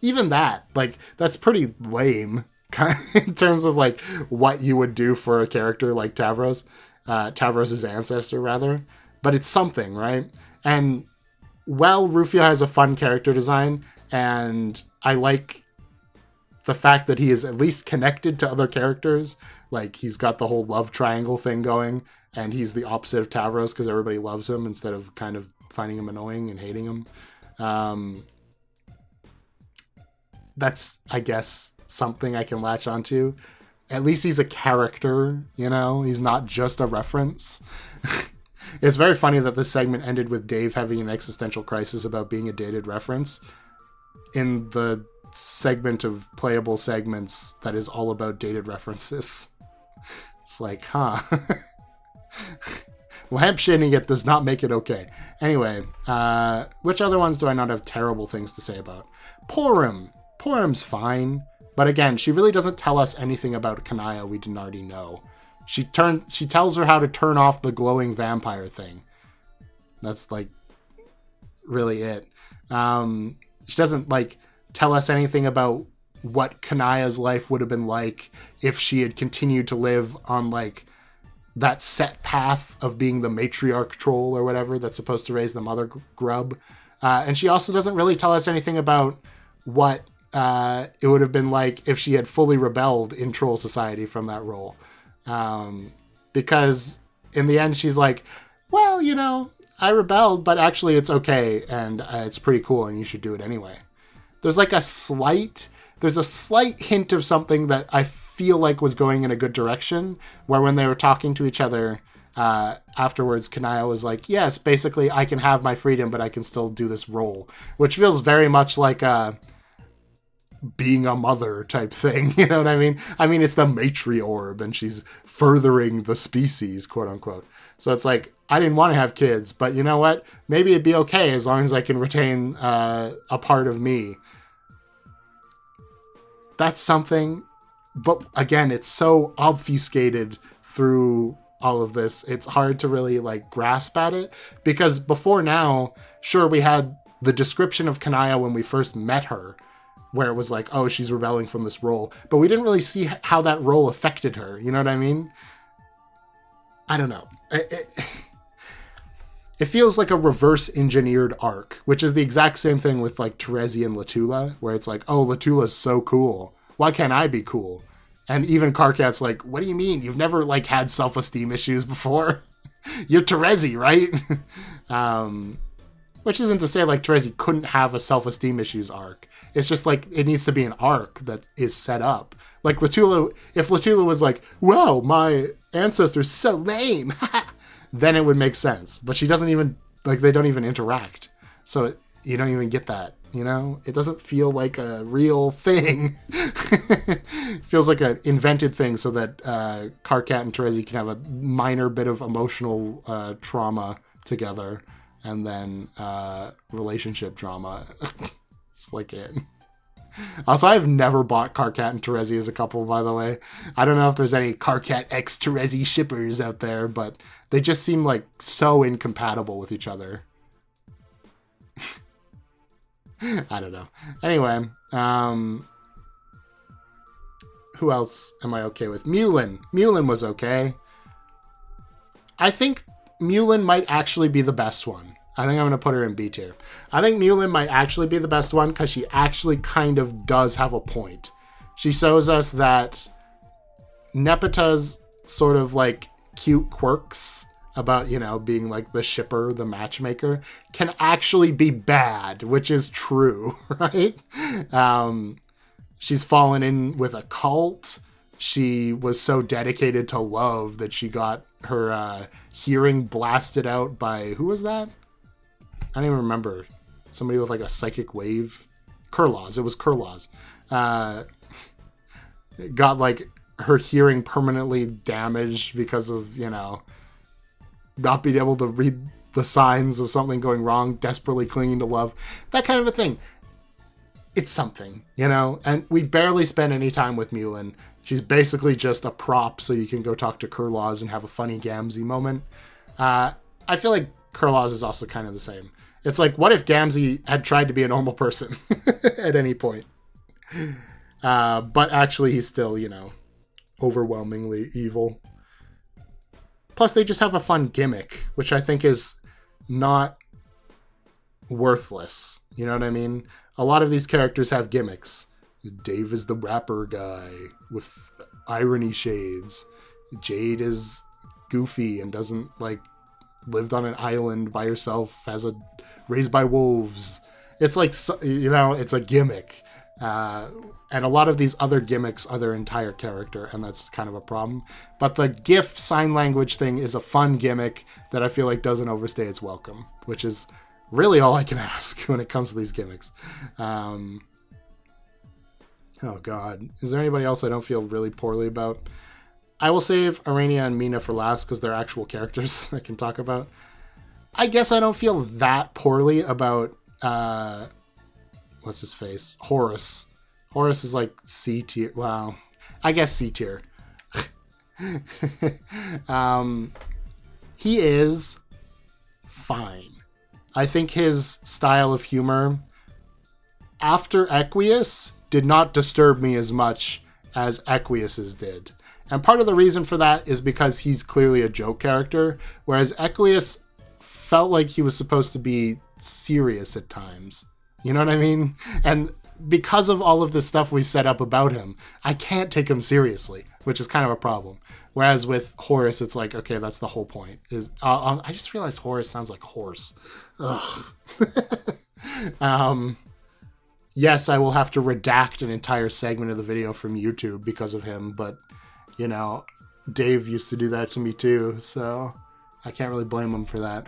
Even that, like, that's pretty lame in terms of, like, what you would do for a character like Tavros, Tavros's ancestor, rather. But it's something, right? And, well, Rufio has a fun character design, and I like the fact that he is at least connected to other characters. Like, he's got the whole love triangle thing going, and he's the opposite of Tavros because everybody loves him instead of kind of finding him annoying and hating him. That's, I guess, something I can latch onto. At least he's a character, you know? He's not just a reference. It's very funny that this segment ended with Dave having an existential crisis about being a dated reference in the segment of playable segments that is all about dated references. It's like, huh. Lampshading it does not make it okay. Anyway, which other ones do I not have terrible things to say about? Porum. Porum's fine, but again, she really doesn't tell us anything about Kanaya we didn't already know. She tells her how to turn off the glowing vampire thing. That's, like, really it. She doesn't, like, tell us anything about what Kanaya's life would have been like if she had continued to live on, like, that set path of being the matriarch troll or whatever that's supposed to raise the mother grub. And she also doesn't really tell us anything about what it would have been like if she had fully rebelled in troll society from that role. Because in the end, she's like, well, you know, I rebelled, but actually it's okay. And it's pretty cool. And you should do it anyway. There's like a slight hint of something that I feel like was going in a good direction, where when they were talking to each other afterwards, Kanaya was like, yes, basically I can have my freedom, but I can still do this role, which feels very much like being a mother type thing. You know what I mean? I mean, it's the matriorb, and she's furthering the species, quote unquote. So it's like, I didn't want to have kids, but you know what? Maybe it'd be okay as long as I can retain a part of me. That's something, but again, it's so obfuscated through all of this. It's hard to really like grasp at it, because before now, sure, we had the description of Kanaya when we first met her, where it was like, oh, she's rebelling from this role, but we didn't really see how that role affected her. You know what I mean? I don't know. It feels like a reverse engineered arc, which is the exact same thing with like Terezi and Latula, where it's like, oh, Latula's so cool. Why can't I be cool? And even Karkat's like, what do you mean? You've never like had self-esteem issues before? You're Terezi, right? Which isn't to say like Terezi couldn't have a self-esteem issues arc. It's just like it needs to be an arc that is set up. Like Latula, if Latula was like, wow, my ancestor's so lame, then it would make sense. But she doesn't even, like, they don't even interact. So you don't even get that, you know? It doesn't feel like a real thing. It feels like an invented thing so that Karkat and Terezi can have a minor bit of emotional trauma together, and then relationship drama. It's like it. Also, I've never bought Karkat and Terezi as a couple, by the way. I don't know if there's any Karkat x Terezi shippers out there, but they just seem like so incompatible with each other. I don't know. Anyway, who else am I okay with? Mulin. Mulin was okay. I think Mulin might actually be the best one. I think I'm going to put her in B tier. I think Mulin might actually be the best one because she actually kind of does have a point. She shows us that Nepeta's sort of like cute quirks about, you know, being like the shipper, the matchmaker, can actually be bad, which is true, right? She's fallen in with a cult. She was so dedicated to love that she got her hearing blasted out by, who was that? I don't even remember. Somebody with like a psychic wave. Kurlauz. It was Kurlauz. Got like her hearing permanently damaged because of, you know, not being able to read the signs of something going wrong, desperately clinging to love. That kind of a thing. It's something, you know? And we barely spend any time with Mulin. She's basically just a prop so you can go talk to Kurlauz and have a funny Gamzee moment. I feel like Kurlauz is also kind of the same. It's like, what if Gamzee had tried to be a normal person at any point? But actually he's still, you know, overwhelmingly evil. Plus they just have a fun gimmick, which I think is not worthless. You know what I mean? A lot of these characters have gimmicks. Dave is the rapper guy with irony shades. Jade is goofy and doesn't, like, lived on an island by herself, raised by wolves. It's like, you know, it's a gimmick. And a lot of these other gimmicks are their entire character, and that's kind of a problem. But the GIF sign language thing is a fun gimmick that I feel like doesn't overstay its welcome, which is really all I can ask when it comes to these gimmicks. Oh God. Is there anybody else I don't feel really poorly about? I will save Arania and Mina for last because they're actual characters I can talk about. I guess I don't feel that poorly about, what's his face? Horus. Horus is like C tier. Well, I guess C tier. He is fine. I think his style of humor after Equius did not disturb me as much as Equius's did. And part of the reason for that is because he's clearly a joke character, whereas Equius felt like he was supposed to be serious at times. You know what I mean? And because of all of the stuff we set up about him, I can't take him seriously, which is kind of a problem. Whereas with Horus, it's like, okay, that's the whole point. I just realized Horus sounds like horse. Ugh. Yes, I will have to redact an entire segment of the video from YouTube because of him, but, you know, Dave used to do that to me too, so I can't really blame him for that.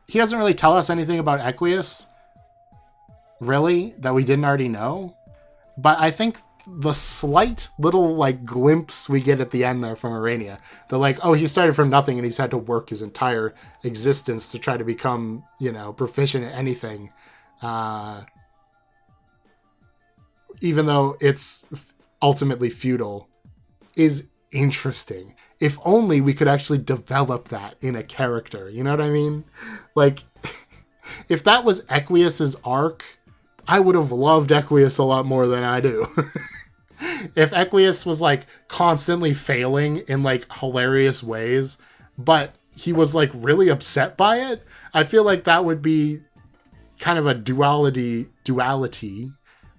He doesn't really tell us anything about Equius, really, that we didn't already know. But I think the slight little, like, glimpse we get at the end there from Arania, the, like, oh, he started from nothing and he's had to work his entire existence to try to become, you know, proficient at anything. Even though it's ultimately futile, is interesting. If only we could actually develop that in a character, you know what I mean? Like, if that was Equius's arc, I would have loved Equius a lot more than I do. If Equius was, like, constantly failing in, like, hilarious ways, but he was, like, really upset by it, I feel like that would be kind of a duality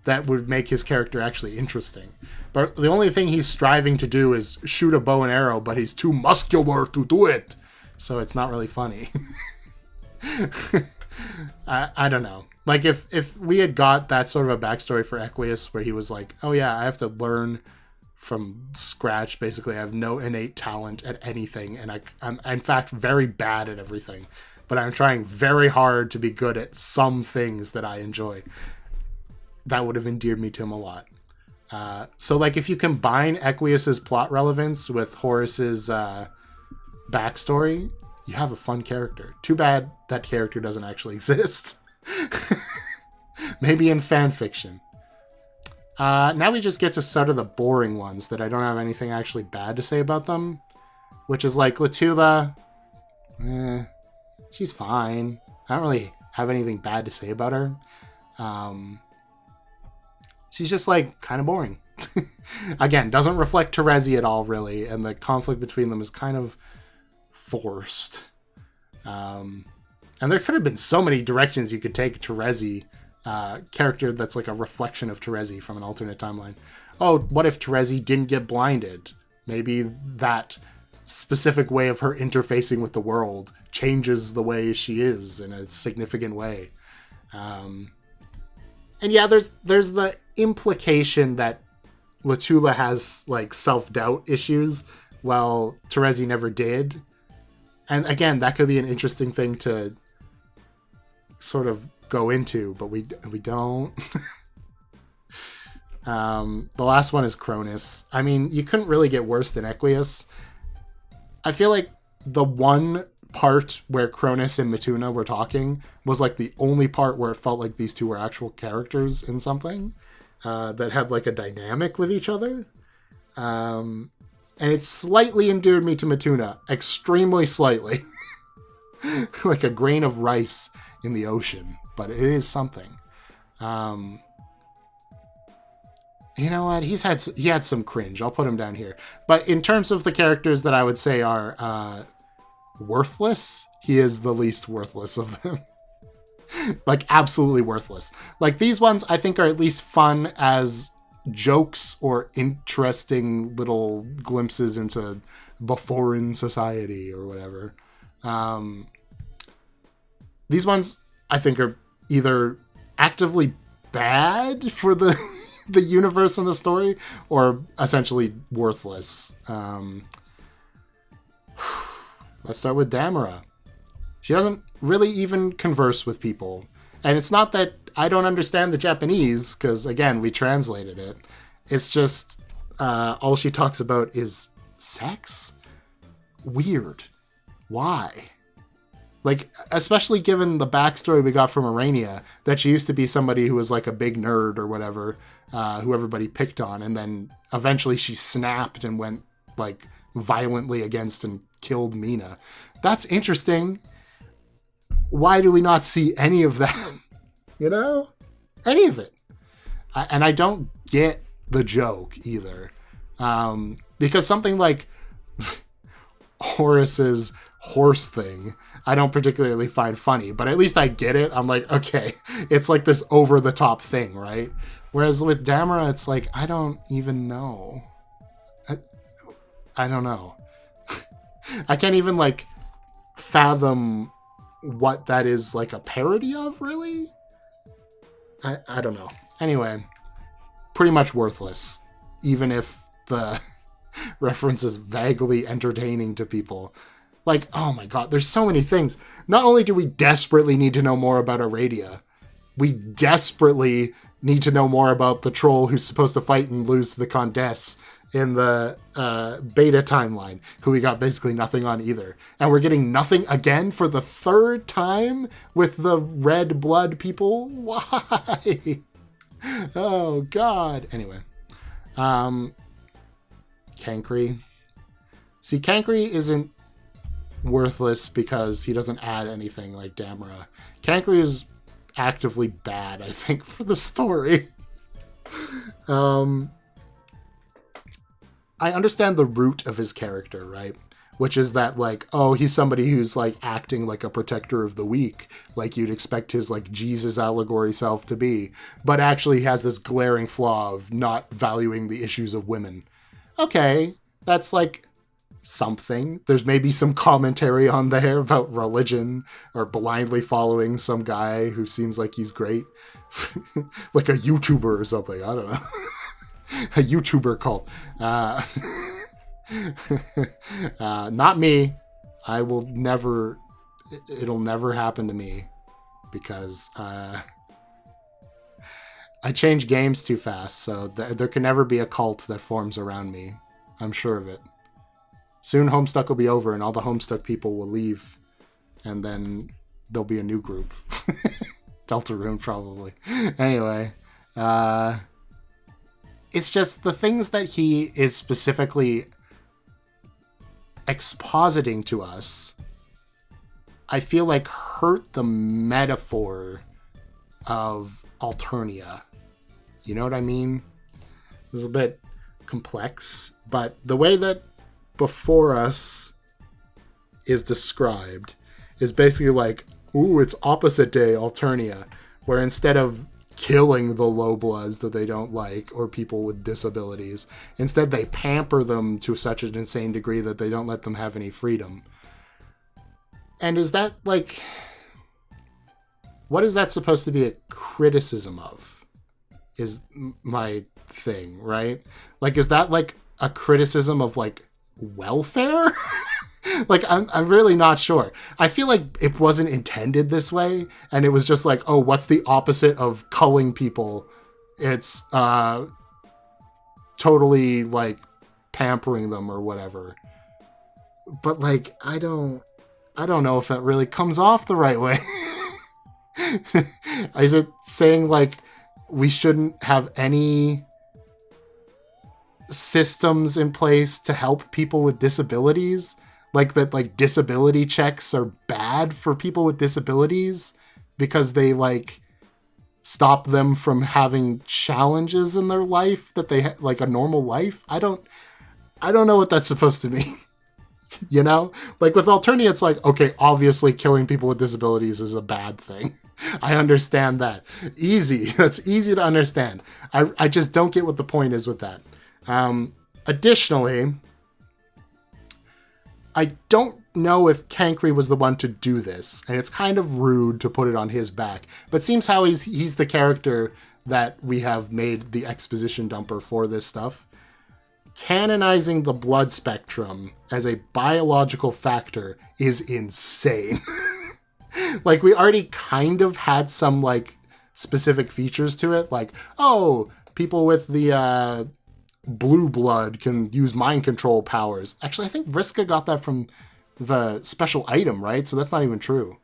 that would make his character actually interesting. But the only thing he's striving to do is shoot a bow and arrow, but he's too muscular to do it. So it's not really funny. I don't know. Like, if we had got that sort of a backstory for Equius where he was like, oh yeah, I have to learn from scratch. Basically, I have no innate talent at anything. And I'm in fact very bad at everything. But I'm trying very hard to be good at some things that I enjoy. That would have endeared me to him a lot. So, like, if you combine Equius's plot relevance with Horace's backstory, you have a fun character. Too bad that character doesn't actually exist. Maybe in fan fiction. Now we just get to sort of the boring ones that I don't have anything actually bad to say about them. Which is like Latula. She's fine. I don't really have anything bad to say about her. She's just, like, kind of boring. Again, doesn't reflect Terezi at all, really, and the conflict between them is kind of forced. And there could have been so many directions you could take Terezi, character that's like a reflection of Terezi from an alternate timeline. Oh, what if Terezi didn't get blinded? Maybe that specific way of her interfacing with the world changes the way she is in a significant way. And yeah, there's the implication that Latula has, like, self-doubt issues, while Terezi never did. And again, that could be an interesting thing to sort of go into, but we don't. The last one is Cronus. I mean, you couldn't really get worse than Equius. I feel like the one part where Cronus and Matuna were talking was, like, the only part where it felt like these two were actual characters in something that had, like, a dynamic with each other. And it slightly endeared me to Matuna. Extremely slightly. Like a grain of rice in the ocean. But it is something. You know what? He had some cringe. I'll put him down here. But in terms of the characters that I would say are worthless, he is the least worthless of them. Like, absolutely worthless. Like, these ones I think are at least fun as jokes or interesting little glimpses into before-in society or whatever. These ones I think are either actively bad for the the universe and the story, or essentially worthless. Let's start with Damara. She doesn't really even converse with people. And it's not that I don't understand the Japanese, because, again, we translated it. It's just all she talks about is sex? Weird. Why? Like, especially given the backstory we got from Arania, that she used to be somebody who was like a big nerd or whatever, who everybody picked on, and then eventually she snapped and went, like, violently against and killed Mina. That's interesting. Why do we not see any of that? You know? Any of it. And I don't get the joke either. Because something like Horace's horse thing, I don't particularly find funny, but at least I get it. I'm like, okay, it's like this over-the-top thing, right? Whereas with Damara, it's like, I don't even know. I don't know. I can't even, like, fathom what that is, like, a parody of, really? I don't know. Anyway, pretty much worthless. Even if the reference is vaguely entertaining to people. Like, oh my god, there's so many things. Not only do we desperately need to know more about Aradia, we desperately need to know more about the troll who's supposed to fight and lose to the Condess in the beta timeline, who we got basically nothing on either. And we're getting nothing again for the third time with the red blood people? Why? Oh, God. Anyway. Cankry. See, Cankry isn't worthless because he doesn't add anything like Damara. Cankry is actively bad, I think, for the story. I understand the root of his character, right? Which is that, like, oh, he's somebody who's, like, acting like a protector of the weak, like you'd expect his, like, Jesus allegory self to be, but actually has this glaring flaw of not valuing the issues of women. Okay, that's, like, something. There's maybe some commentary on there about religion or blindly following some guy who seems like he's great. Like a YouTuber or something, I don't know. A YouTuber cult. Not me. I will never, it'll never happen to me because I change games too fast, so there can never be a cult that forms around me. I'm sure of it. Soon Homestuck will be over and all the Homestuck people will leave, and then there'll be a new group. Deltarune, probably. Anyway, it's just the things that he is specifically expositing to us, I feel like hurt the metaphor of Alternia. You know what I mean? It's a bit complex, but the way that Before Us is described is basically like, ooh, it's opposite day Alternia, where instead of killing the low bloods that they don't like or people with disabilities, instead they pamper them to such an insane degree that they don't let them have any freedom. And is that like, what is that supposed to be a criticism of? Is my thing, right? Like, is that like a criticism of like welfare? Like, I'm really not sure. I feel like it wasn't intended this way, and it was just like, oh, what's the opposite of culling people? It's totally like pampering them or whatever. But like, I don't know if that really comes off the right way. Is it saying like we shouldn't have any systems in place to help people with disabilities? Like that, like disability checks are bad for people with disabilities because they like stop them from having challenges in their life that they like a normal life. I don't know what that's supposed to mean. You know, like with Alternia, it's like, okay, obviously killing people with disabilities is a bad thing. I understand that. Easy. That's easy to understand. I just don't get what the point is with that. Additionally, I don't know if Cankry was the one to do this, and it's kind of rude to put it on his back, but seems how he's the character that we have made the exposition dumper for this stuff. Canonizing the blood spectrum as a biological factor is insane. Like, we already kind of had some, like, specific features to it, like, oh, people with the, blue blood can use mind control powers. Actually, I think Vriska got that from the special item, right? So that's not even true.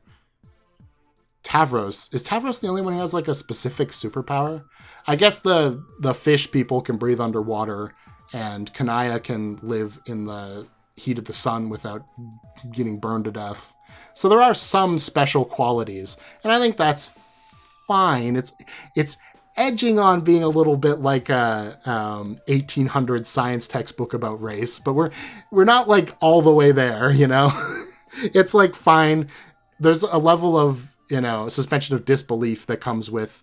Tavros. Is Tavros the only one who has like a specific superpower? I guess the fish people can breathe underwater, and Kanaya can live in the heat of the sun without getting burned to death. So there are some special qualities, and I think that's fine. It's edging on being a little bit like a 1800 science textbook about race, but we're not like all the way there, you know. It's like fine. There's a level of, you know, suspension of disbelief that comes with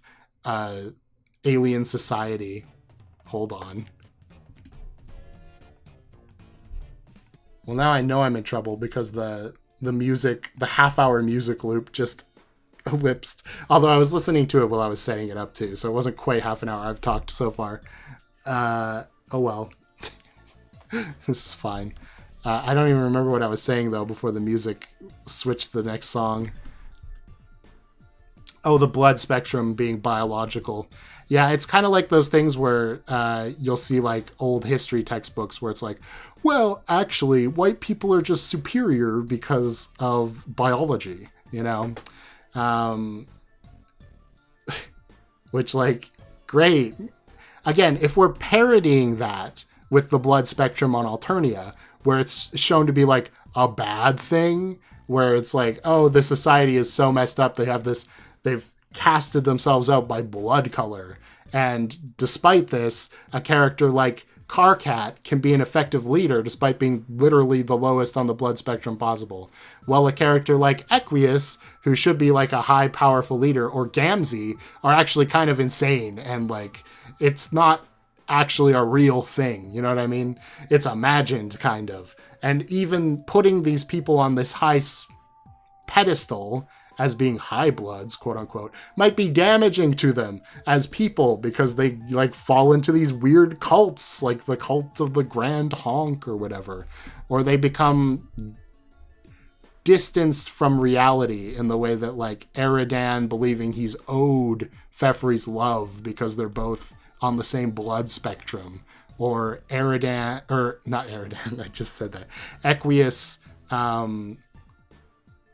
alien society. Hold on. Well, now I know I'm in trouble because the music, the half-hour music loop just ellipsed. Although I was listening to it while I was setting it up too, so it wasn't quite half an hour I've talked so far. Oh well. This is fine. I don't even remember what I was saying, though, before the music switched to the next song. Oh, the blood spectrum being biological. Yeah, it's kind of like those things where you'll see like old history textbooks where it's like, well, actually, white people are just superior because of biology, you know? Which, like, great. Again, if we're parodying that with the blood spectrum on Alternia, where it's shown to be like a bad thing, where it's like, oh, the society is so messed up, they've casted themselves out by blood color. And despite this, a character like Karkat can be an effective leader despite being literally the lowest on the blood spectrum possible. While a character like Equius, who should be like a high, powerful leader, or Gamzee, are actually kind of insane. And like, it's not actually a real thing. You know what I mean? It's imagined, kind of. And even putting these people on this high pedestal as being high bloods, quote unquote, might be damaging to them as people because they like fall into these weird cults, like the cult of the Grand Honk or whatever, or they become distanced from reality in the way that like Eridan believing he's owed Fefri's love because they're both on the same blood spectrum, or Eridan, or not Eridan, I just said that, Equius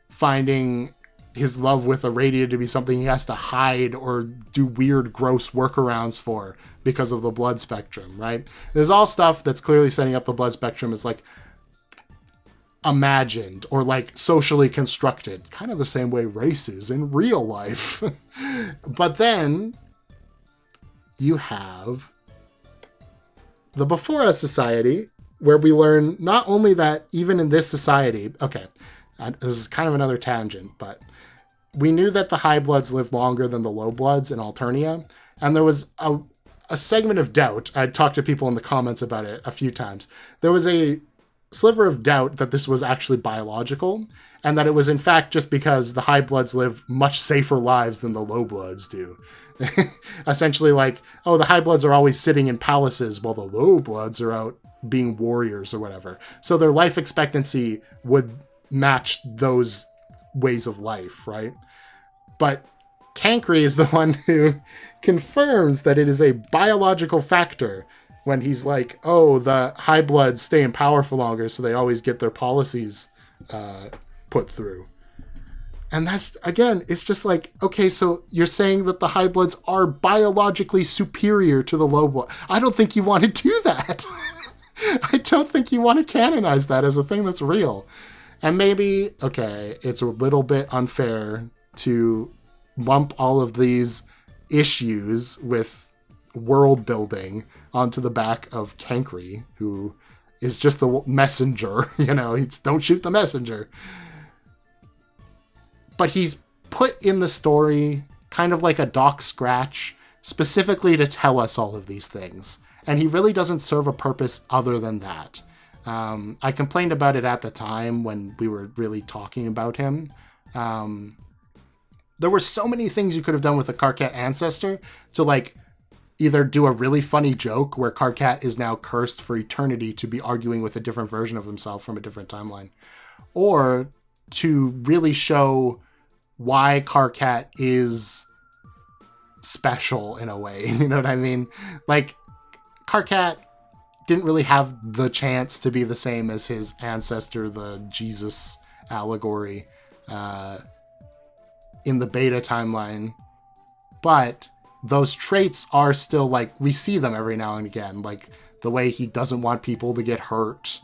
finding his love with Aradia to be something he has to hide or do weird, gross workarounds for because of the blood spectrum, right? There's all stuff that's clearly setting up the blood spectrum as like imagined or like socially constructed, kind of the same way race is in real life. But then you have the Before Us society, where we learn not only that even in this society, okay, this is kind of another tangent, but we knew that the High Bloods lived longer than the Low Bloods in Alternia, and there was a segment of doubt. I talked to people in the comments about it a few times. There was a sliver of doubt that this was actually biological, and that it was in fact just because the High Bloods live much safer lives than the Low Bloods do. Essentially like, oh, the High Bloods are always sitting in palaces while the Low Bloods are out being warriors or whatever. So their life expectancy would match those ways of life, right? But Cancri is the one who confirms that it is a biological factor when he's like, oh, the High Bloods stay in power for longer, so they always get their policies put through. And that's, again, it's just like, okay, so you're saying that the High Bloods are biologically superior to the Low Bloods. I don't think you want to do that. I don't think you want to canonize that as a thing that's real. And maybe, okay, it's a little bit unfair to lump all of these issues with world building onto the back of Cancri, who is just the messenger, you know, it's don't shoot the messenger. But he's put in the story kind of like a Doc Scratch, specifically to tell us all of these things. And he really doesn't serve a purpose other than that. I complained about it at the time when we were really talking about him. There were so many things you could have done with the Karkat ancestor to like either do a really funny joke where Karkat is now cursed for eternity to be arguing with a different version of himself from a different timeline, or to really show why Karkat is special in a way. You know what I mean? Like, Karkat didn't really have the chance to be the same as his ancestor, the Jesus allegory, in the beta timeline. But those traits are still, like, we see them every now and again. Like, the way he doesn't want people to get hurt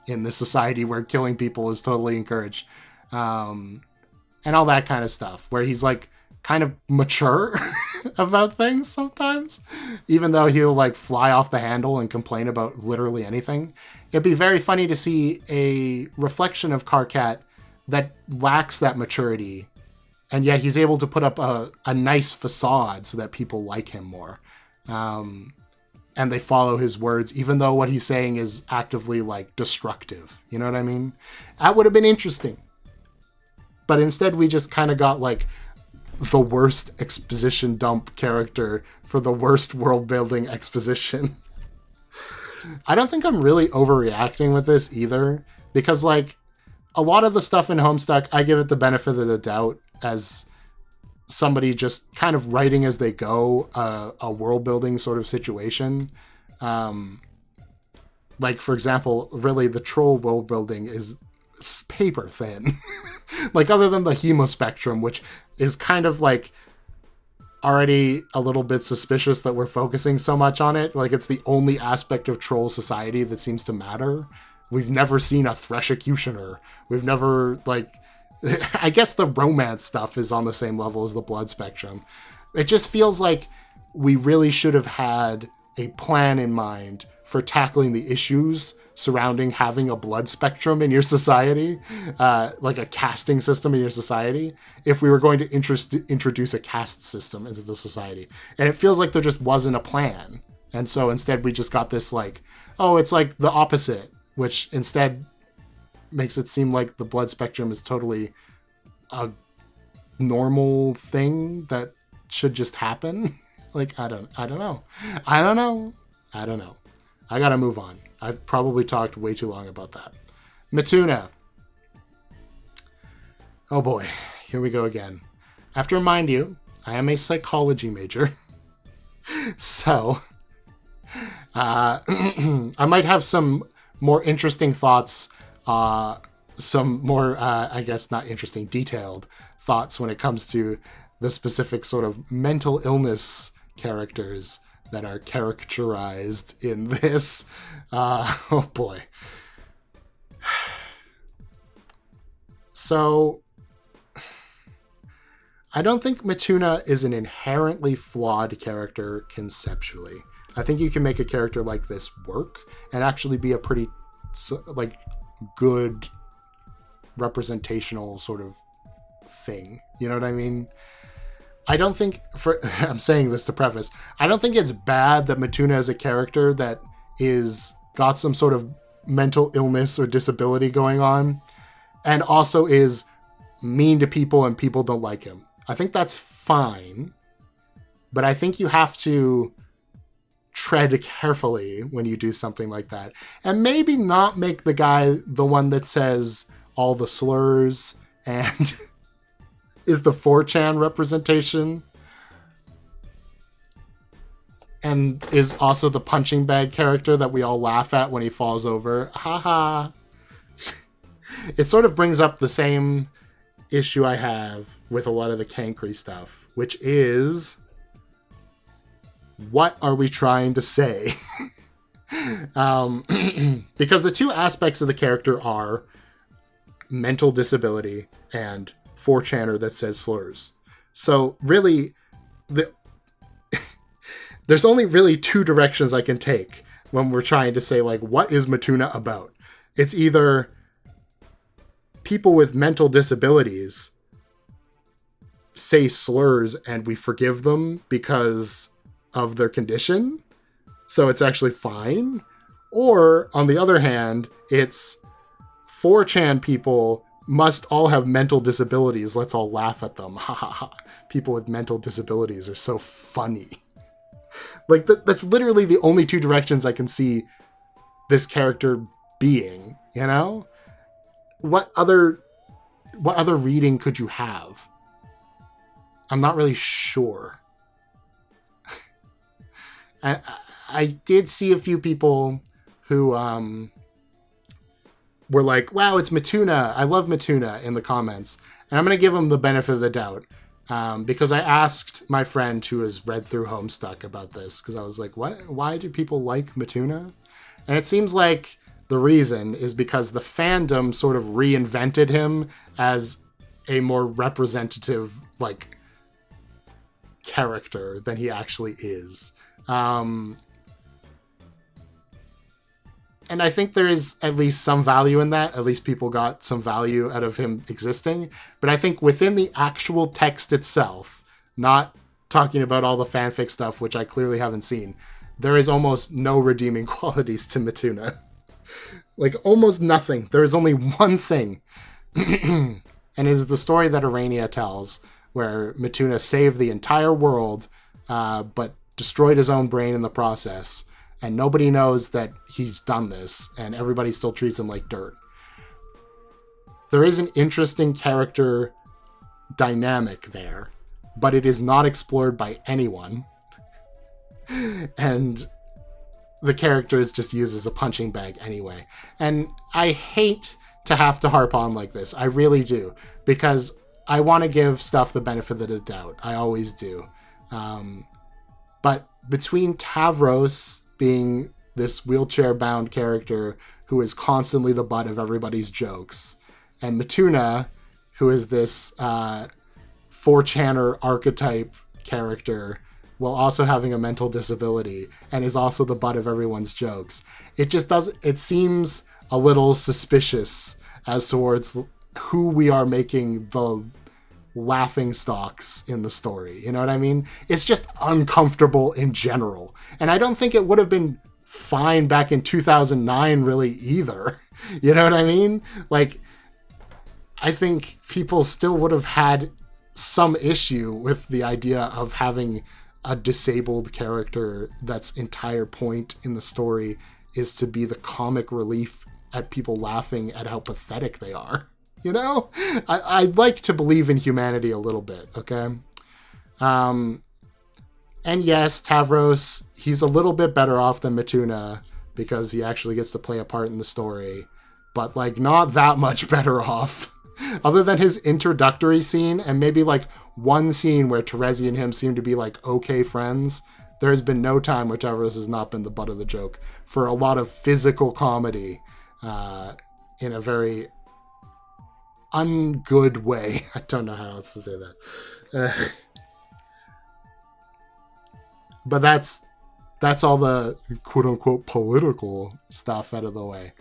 in this society where killing people is totally encouraged. And all that kind of stuff, where he's, like, kind of mature about things sometimes, even though he'll like fly off the handle and complain about literally anything. It'd be very funny to see a reflection of Karkat that lacks that maturity, and yet he's able to put up a nice facade so that people like him more. And they follow his words, even though what he's saying is actively like destructive. You know what I mean? That would have been interesting. But instead we just kind of got like the worst exposition dump character for the worst world building exposition. I don't think I'm really overreacting with this either, because like a lot of the stuff in Homestuck, I give it the benefit of the doubt as somebody just kind of writing as they go, a world building sort of situation. Like, for example, really the troll world building is paper thin. Like, other than the hemospectrum, which is kind of like already a little bit suspicious that we're focusing so much on it. Like, it's the only aspect of troll society that seems to matter. We've never seen a Threshocutioner. We've never, like, I guess the romance stuff is on the same level as the blood spectrum. It just feels like we really should have had a plan in mind for tackling the issues surrounding having a blood spectrum in your society, like a casting system in your society, if we were going to introduce a caste system into the society. And it feels like there just wasn't a plan. And so instead we just got this like, oh, it's like the opposite, which instead makes it seem like the blood spectrum is totally a normal thing that should just happen. Like, I don't know. I gotta move on. I've probably talked way too long about that. Matuna. Oh boy, here we go again. I have to remind you, I am a psychology major. So, I might have some more interesting thoughts, some more, I guess not interesting, detailed thoughts when it comes to the specific sort of mental illness characters that are characterized in this. Oh boy. So, I don't think Matuna is an inherently flawed character conceptually. I think you can make a character like this work and actually be a pretty, like, good representational sort of thing. You know what I mean? I don't think, I'm saying this to preface, I don't think it's bad that Matuna is a character that is got some sort of mental illness or disability going on, and also is mean to people and people don't like him. I think that's fine, but I think you have to tread carefully when you do something like that, and maybe not make the guy the one that says all the slurs and is the 4chan representation and is also the punching bag character that we all laugh at when he falls over. Haha. It sort of brings up the same issue I have with a lot of the Cankry stuff, which is, what are we trying to say? Because the two aspects of the character are mental disability and 4chaner that says slurs. So really, there's only really two directions I can take when we're trying to say, like, what is Matuna about? It's either people with mental disabilities say slurs and we forgive them because of their condition, so it's actually fine. Or, on the other hand, it's 4chan people must all have mental disabilities. Let's all laugh at them. Ha ha ha. People with mental disabilities are so funny. Like, that's literally the only two directions I can see this character being, you know? What other reading could you have? I'm not really sure. I did see a few people who were like, wow, it's Matuna. I love Matuna in the comments. And I'm going to give them the benefit of the doubt. Because I asked my friend who has read through Homestuck about this. Because I was like, what? Why do people like Matuna? And it seems like the reason is because the fandom sort of reinvented him as a more representative, like, character than he actually is. And I think there is at least some value in that. At least people got some value out of him existing. But I think within the actual text itself, not talking about all the fanfic stuff, which I clearly haven't seen, there is almost no redeeming qualities to Matuna. Like, almost nothing. There is only one thing. And it is the story that Arania tells, where Matuna saved the entire world, but destroyed his own brain in the process. and nobody knows that he's done this, and everybody still treats him like dirt. There is an interesting character dynamic there, but it is not explored by anyone. And the character is just used as a punching bag anyway. And I hate to have to harp on like this. I really do. Because I want to give stuff the benefit of the doubt. I always do. But between Tavros being this wheelchair-bound character who is constantly the butt of everybody's jokes, and Matuna, who is this 4chaner archetype character while also having a mental disability and is also the butt of everyone's jokes, it seems a little suspicious as towards who we are making the laughing stocks in the story. You know what I mean? It's just uncomfortable in general. And I don't think it would have been fine back in 2009 really either. You know what I mean? Like, I think people still would have had some issue with the idea of having a disabled character that's entire point in the story is to be the comic relief at people laughing at how pathetic they are. You know? I'd like to believe in humanity a little bit, okay? And yes, Tavros, he's a little bit better off than Matuna because he actually gets to play a part in the story, but like not that much better off. Other than his introductory scene and maybe like one scene where Terezi and him seem to be like okay friends, there has been no time where Tavros has not been the butt of the joke for a lot of physical comedy in a very ungood way. I don't know how else to say that. But that's all the quote unquote political stuff out of the way.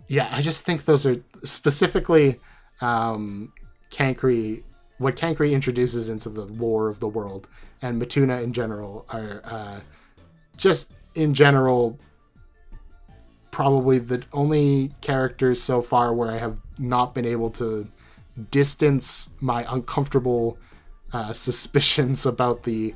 Yeah, I just think those are specifically Cancri. What Cancri introduces into the lore of the world, and Matuna in general are just in general probably the only characters so far where I have not been able to distance my uncomfortable suspicions about the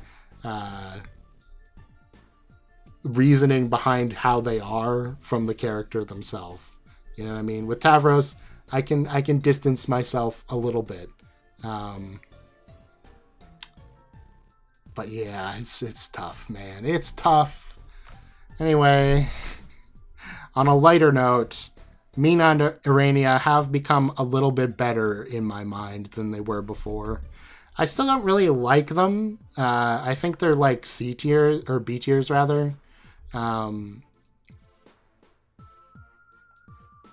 reasoning behind how they are from the character themselves. You know what I mean? With Tavros, I can distance myself a little bit. But yeah, it's tough, man. It's tough. Anyway, on a lighter note, Mina and Irania have become a little bit better in my mind than they were before. I still don't really like them. I think they're like C tier or B tiers rather.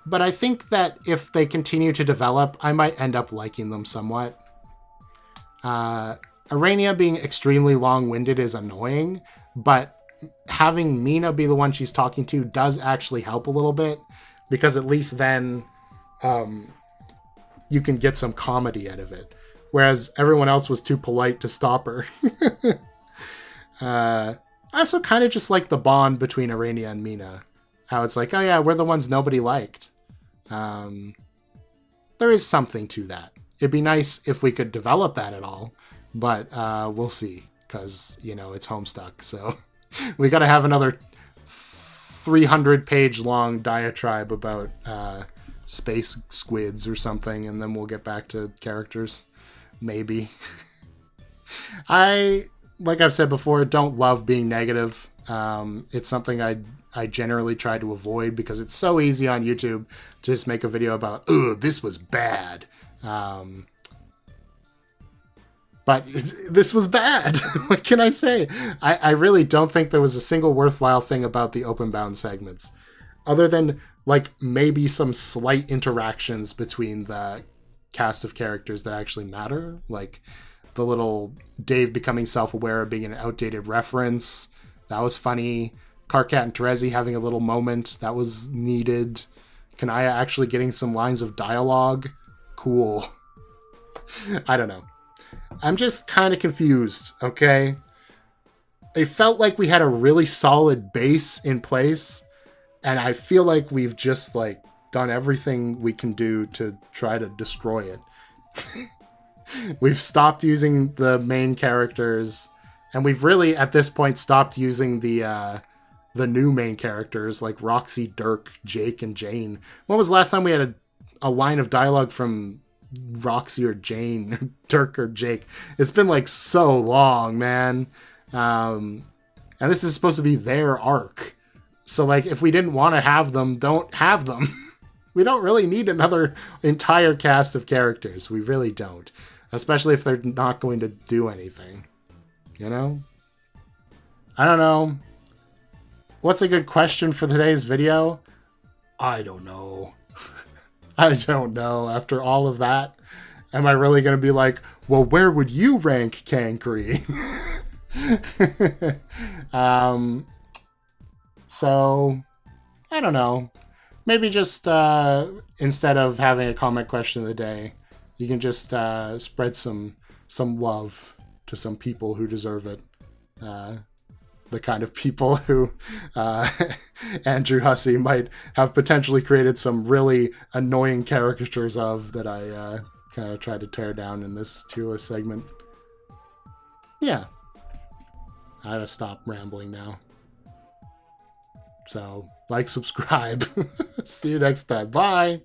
But I think that if they continue to develop, I might end up liking them somewhat. Irania being extremely long-winded is annoying, but having Mina be the one she's talking to does actually help a little bit, because at least then you can get some comedy out of it. Whereas everyone else was too polite to stop her. I also kind of just like the bond between Irania and Mina. How it's like, oh yeah, we're the ones nobody liked. There is something to that. It'd be nice if we could develop that at all, but we'll see, because, you know, it's Homestuck, so we got to have another 300-page long diatribe about space squids or something, and then we'll get back to characters, maybe. Like I've said before, don't love being negative. It's something I generally try to avoid because it's so easy on YouTube to just make a video about, oh, this was bad. But this was bad. What can I say? I really don't think there was a single worthwhile thing about the Openbound segments. Other than, like, maybe some slight interactions between the cast of characters that actually matter. Like, the little Dave becoming self-aware of being an outdated reference. That was funny. Karkat and Terezi having a little moment. That was needed. Kanaya actually getting some lines of dialogue. Cool. I don't know. I'm just kind of confused, okay? It felt like we had a really solid base in place, and I feel like we've just, like, done everything we can do to try to destroy it. We've stopped using the main characters, And we've really, at this point, stopped using the new main characters like Roxy, Dirk, Jake, and Jane. When was the last time we had a line of dialogue from Roxy or Jane, Dirk or Jake? It's been like so long, man. And this is supposed to be their arc. So like, if we didn't want to have them, don't have them. We don't really need another entire cast of characters. We really don't. Especially if they're not going to do anything. You know? I don't know. What's a good question for today's video? I don't know. I don't know. After all of that, am I really going to be like, well, where would you rank Cancri? So, I don't know. Maybe just instead of having a comment question of the day, you can just spread some love to some people who deserve it. The kind of people who Andrew Hussey might have potentially created some really annoying caricatures of that I kind of tried to tear down in this tier list segment. Yeah. I gotta stop rambling now. So, like, subscribe. See you next time. Bye!